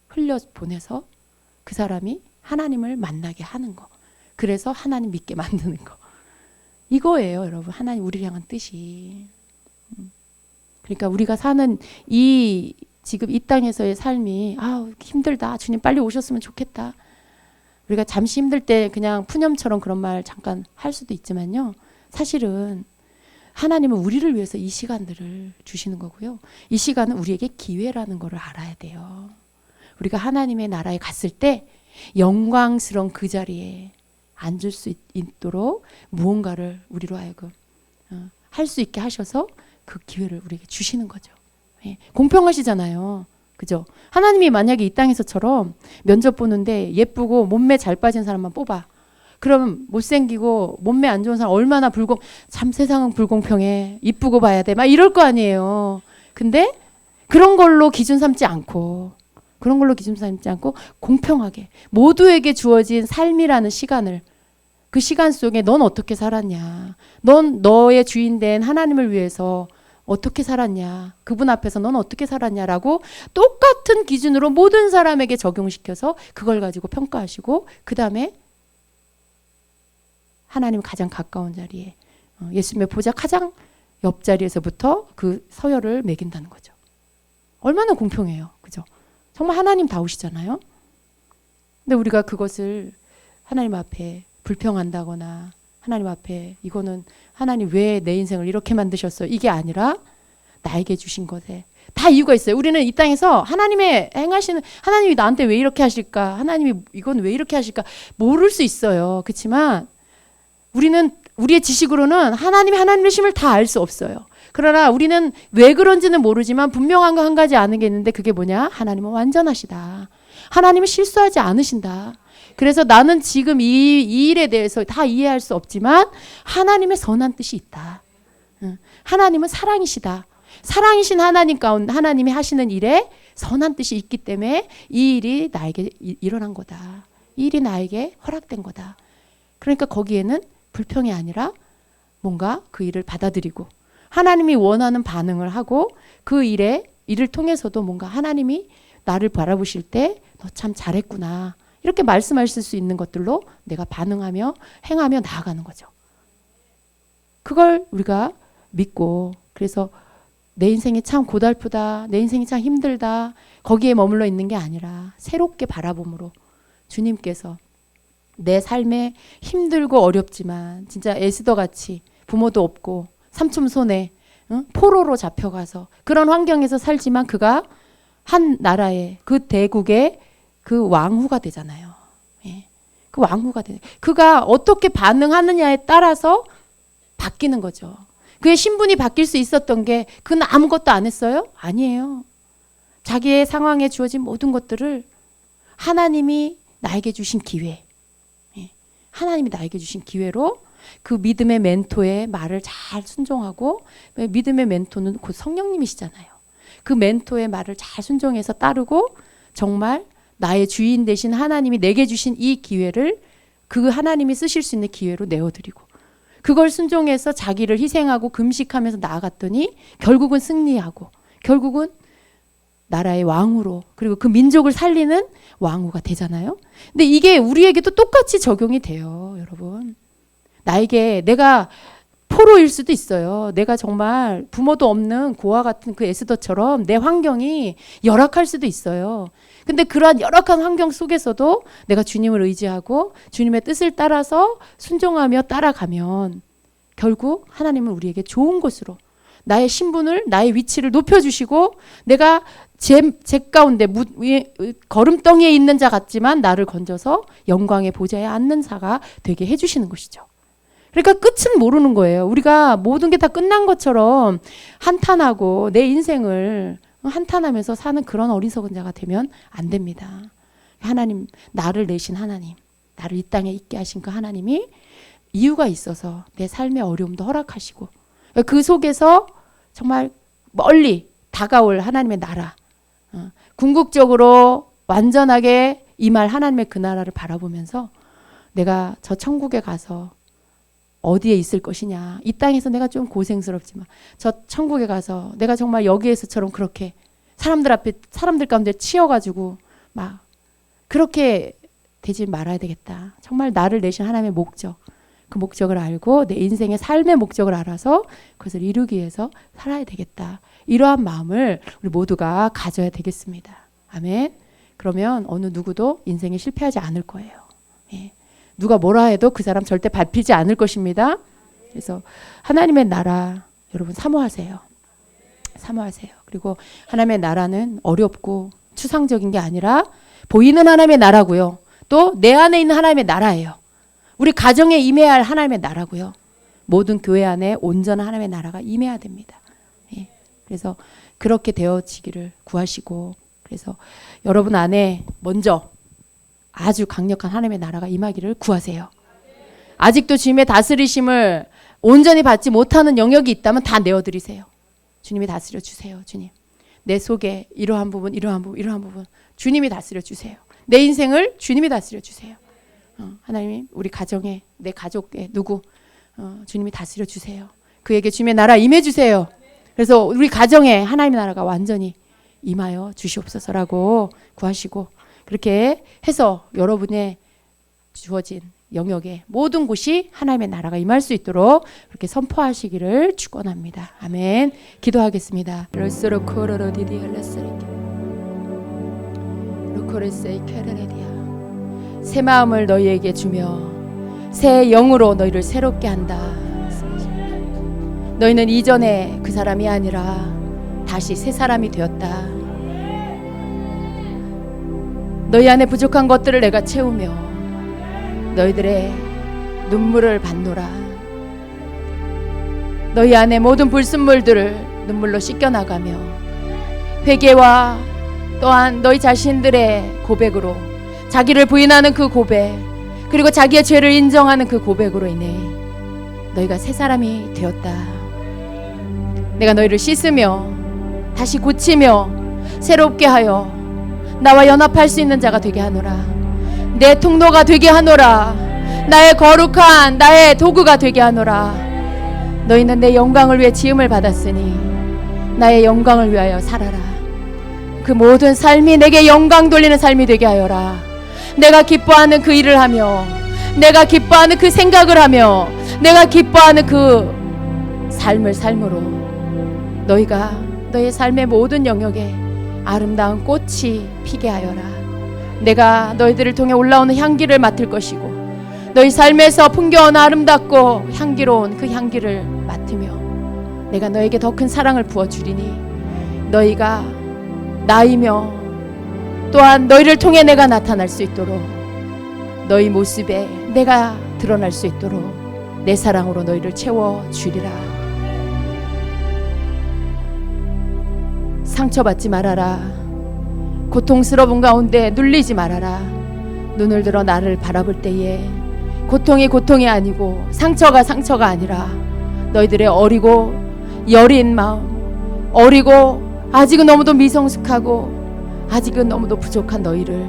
흘려보내서 그 사람이 하나님을 만나게 하는 거. 그래서 하나님 믿게 만드는 거. 이거예요, 여러분. 하나님 우리를 향한 뜻이. 그러니까 우리가 사는 지금 이 땅에서의 삶이 힘들다. 주님 빨리 오셨으면 좋겠다. 우리가 잠시 힘들 때 그냥 푸념처럼 그런 말 잠깐 할 수도 있지만요. 사실은 하나님은 우리를 위해서 이 시간들을 주시는 거고요. 이 시간은 우리에게 기회라는 것을 알아야 돼요. 우리가 하나님의 나라에 갔을 때 영광스러운 그 자리에 앉을 수 있도록 무언가를 우리로 하여금 할 수 있게 하셔서 그 기회를 우리에게 주시는 거죠. 공평하시잖아요. 그죠? 하나님이 만약에 이 땅에서처럼 면접 보는데 예쁘고 몸매 잘 빠진 사람만 뽑아. 그럼 못생기고 몸매 안 좋은 사람 얼마나 참 세상은 불공평해. 이쁘고 봐야 돼. 막 이럴 거 아니에요. 근데 그런 걸로 기준 삼지 않고 공평하게 모두에게 주어진 삶이라는 시간을, 그 시간 속에 넌 어떻게 살았냐. 넌 너의 주인 된 하나님을 위해서 어떻게 살았냐. 그분 앞에서 넌 어떻게 살았냐라고 똑같은 기준으로 모든 사람에게 적용시켜서 그걸 가지고 평가하시고, 그 다음에 하나님 가장 가까운 자리에, 예수님의 보좌 가장 옆자리에서부터 그 서열을 매긴다는 거죠. 얼마나 공평해요. 그죠? 정말 하나님 다우시잖아요. 근데 우리가 그것을 하나님 앞에 불평한다거나 하나님 앞에 이거는 하나님 왜 내 인생을 이렇게 만드셨어요? 이게 아니라 나에게 주신 것에 다 이유가 있어요. 우리는 이 땅에서 하나님의 행하시는, 하나님이 나한테 왜 이렇게 하실까? 하나님이 이건 왜 이렇게 하실까? 모를 수 있어요. 그렇지만 우리는 우리의 지식으로는 하나님의 심을 다 알 수 없어요. 그러나 우리는 왜 그런지는 모르지만 분명한 거 한 가지 아는 게 있는데, 그게 뭐냐? 하나님은 완전하시다. 하나님은 실수하지 않으신다. 그래서 나는 지금 이 일에 대해서 다 이해할 수 없지만 하나님의 선한 뜻이 있다. 하나님은 사랑이시다. 사랑이신 하나님 가운데 하나님이 하시는 일에 선한 뜻이 있기 때문에 이 일이 나에게 일어난 거다. 이 일이 나에게 허락된 거다. 그러니까 거기에는 불평이 아니라 뭔가 그 일을 받아들이고 하나님이 원하는 반응을 하고, 그 일을 통해서도 뭔가 하나님이 나를 바라보실 때 너 참 잘했구나 이렇게 말씀하실 수 있는 것들로 내가 반응하며 행하며 나아가는 거죠. 그걸 우리가 믿고, 그래서 내 인생이 참 고달프다, 내 인생이 참 힘들다, 거기에 머물러 있는 게 아니라 새롭게 바라봄으로 주님께서 내 삶에 힘들고 어렵지만 진짜 에스더같이 부모도 없고 삼촌 손에 포로로 잡혀가서 그런 환경에서 살지만 그가 한 나라의 그 대국의 그 왕후가 되잖아요. 예. 그 왕후가 되. 그가 어떻게 반응하느냐에 따라서 바뀌는 거죠. 그의 신분이 바뀔 수 있었던 게, 그는 아무것도 안 했어요? 아니에요. 자기의 상황에 주어진 모든 것들을 하나님이 나에게 주신 기회, 하나님이 나에게 주신 기회로 그 믿음의 멘토의 말을 잘 순종하고, 믿음의 멘토는 곧 성령님이시잖아요. 그 멘토의 말을 잘 순종해서 따르고 정말 나의 주인 되신 하나님이 내게 주신 이 기회를 그 하나님이 쓰실 수 있는 기회로 내어드리고, 그걸 순종해서 자기를 희생하고 금식하면서 나아갔더니 결국은 승리하고 결국은 나라의 왕으로, 그리고 그 민족을 살리는 왕후가 되잖아요. 근데 이게 우리에게도 똑같이 적용이 돼요, 여러분. 나에게, 내가 포로일 수도 있어요. 내가 정말 부모도 없는 고아 같은 그 에스더처럼 내 환경이 열악할 수도 있어요. 근데 그러한 열악한 환경 속에서도 내가 주님을 의지하고 주님의 뜻을 따라서 순종하며 따라가면 결국 하나님은 우리에게 좋은 곳으로 나의 신분을, 나의 위치를 높여주시고, 내가 제 가운데 걸음덩이에 있는 자 같지만 나를 건져서 영광의 보좌에 앉는 자가 되게 해주시는 것이죠. 그러니까 끝은 모르는 거예요. 우리가 모든 게 다 끝난 것처럼 한탄하고 내 인생을 한탄하면서 사는 그런 어리석은 자가 되면 안 됩니다. 하나님, 나를 내신 하나님, 나를 이 땅에 있게 하신 그 하나님이 이유가 있어서 내 삶의 어려움도 허락하시고, 그 속에서 정말 멀리 다가올 하나님의 나라, 궁극적으로 완전하게 임할 하나님의 그 나라를 바라보면서 내가 저 천국에 가서 어디에 있을 것이냐. 이 땅에서 내가 좀 고생스럽지만 저 천국에 가서 내가 정말 여기에서처럼 그렇게 사람들 가운데 치여가지고 막 그렇게 되지 말아야 되겠다. 정말 나를 내신 하나님의 목적, 그 목적을 알고 내 인생의 삶의 목적을 알아서 그것을 이루기 위해서 살아야 되겠다. 이러한 마음을 우리 모두가 가져야 되겠습니다. 아멘. 그러면 어느 누구도 인생에 실패하지 않을 거예요. 예. 누가 뭐라 해도 그 사람 절대 밟히지 않을 것입니다. 그래서 하나님의 나라 여러분 사모하세요. 사모하세요. 그리고 하나님의 나라는 어렵고 추상적인 게 아니라 보이는 하나님의 나라고요. 또 내 안에 있는 하나님의 나라예요. 우리 가정에 임해야 할 하나님의 나라고요. 모든 교회 안에 온전한 하나님의 나라가 임해야 됩니다. 예. 그래서 그렇게 되어지기를 구하시고, 그래서 여러분 안에 먼저 아주 강력한 하나님의 나라가 임하기를 구하세요. 아직도 주님의 다스리심을 온전히 받지 못하는 영역이 있다면 다 내어드리세요. 주님이 다스려 주세요. 주님, 내 속에 이러한 부분, 이러한 부분, 이러한 부분 주님이 다스려 주세요. 내 인생을 주님이 다스려 주세요. 하나님, 우리 가정에, 내 가족에 누구 주님이 다스려 주세요. 그에게 주님의 나라 임해 주세요. 그래서 우리 가정에 하나님의 나라가 완전히 임하여 주시옵소서라고 구하시고, 그렇게 해서 여러분의 주어진 영역에 모든 곳이 하나님의 나라가 임할 수 있도록 그렇게 선포하시기를 축원합니다. 아멘. 기도하겠습니다. 새 마음을 너희에게 주며 새 영으로 너희를 새롭게 한다. 너희는 이전에 그 사람이 아니라 다시 새 사람이 되었다. 너희 안에 부족한 것들을 내가 채우며 너희들의 눈물을 받노라. 너희 안에 모든 불순물들을 눈물로 씻겨나가며 회개와 또한 너희 자신들의 고백으로, 자기를 부인하는 그 고백, 그리고 자기의 죄를 인정하는 그 고백으로 인해 너희가 새 사람이 되었다. 내가 너희를 씻으며 다시 고치며 새롭게 하여 나와 연합할 수 있는 자가 되게 하노라. 내 통로가 되게 하노라. 나의 거룩한 나의 도구가 되게 하노라. 너희는 내 영광을 위해 지음을 받았으니 나의 영광을 위하여 살아라. 그 모든 삶이 내게 영광 돌리는 삶이 되게 하여라. 내가 기뻐하는 그 일을 하며, 내가 기뻐하는 그 생각을 하며, 내가 기뻐하는 그 삶을 삶으로 너희가 너의 삶의 모든 영역에 아름다운 꽃이 피게 하여라. 내가 너희들을 통해 올라오는 향기를 맡을 것이고, 너희 삶에서 풍겨온 아름답고 향기로운 그 향기를 맡으며 내가 너에게 더 큰 사랑을 부어주리니 너희가 나이며 또한 너희를 통해 내가 나타날 수 있도록, 너희 모습에 내가 드러날 수 있도록 내 사랑으로 너희를 채워주리라. 상처받지 말아라. 고통스러운 가운데 눌리지 말아라. 눈을 들어 나를 바라볼 때에 고통이 고통이 아니고 상처가 상처가 아니라 너희들의 어리고 여린 마음, 어리고 아직은 너무도 미성숙하고 아직은 너무도 부족한 너희를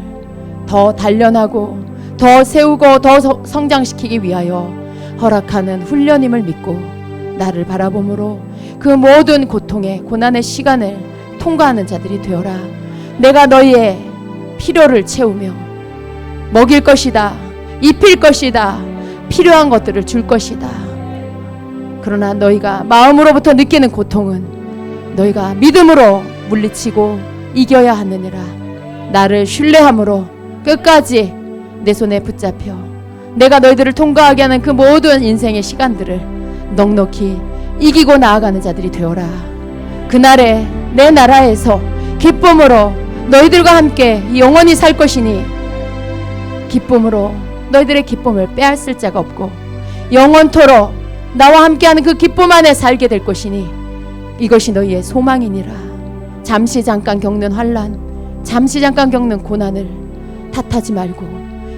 더 단련하고 더 세우고 더 성장시키기 위하여 허락하는 훈련임을 믿고 나를 바라봄으로 그 모든 고통의 고난의 시간을 통과하는 자들이 되어라. 내가 너희의 필요를 채우며 먹일 것이다, 입힐 것이다, 필요한 것들을 줄 것이다. 그러나 너희가 마음으로부터 느끼는 고통은 너희가 믿음으로 물리치고 이겨야 하느니라. 나를 신뢰함으로 끝까지 내 손에 붙잡혀 내가 너희들을 통과하게 하는 그 모든 인생의 시간들을 넉넉히 이기고 나아가는 자들이 되어라. 그날에 내 나라에서 기쁨으로 너희들과 함께 영원히 살 것이니 기쁨으로 너희들의 기쁨을 빼앗을 자가 없고 영원토록 나와 함께하는 그 기쁨 안에 살게 될 것이니 이것이 너희의 소망이니라. 잠시 잠깐 겪는 환난, 잠시 잠깐 겪는 고난을 탓하지 말고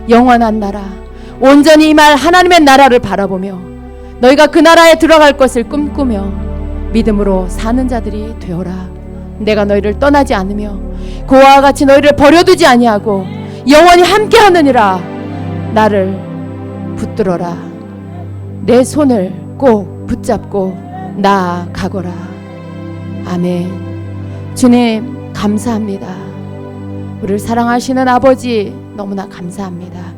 영원한 나라, 온전히 임할 하나님의 나라를 바라보며 너희가 그 나라에 들어갈 것을 꿈꾸며 믿음으로 사는 자들이 되어라. 내가 너희를 떠나지 않으며 그와 같이 너희를 버려두지 아니하고 영원히 함께하느니라. 나를 붙들어라. 내 손을 꼭 붙잡고 나아가거라. 아멘. 주님 감사합니다. 우리를 사랑하시는 아버지 너무나 감사합니다.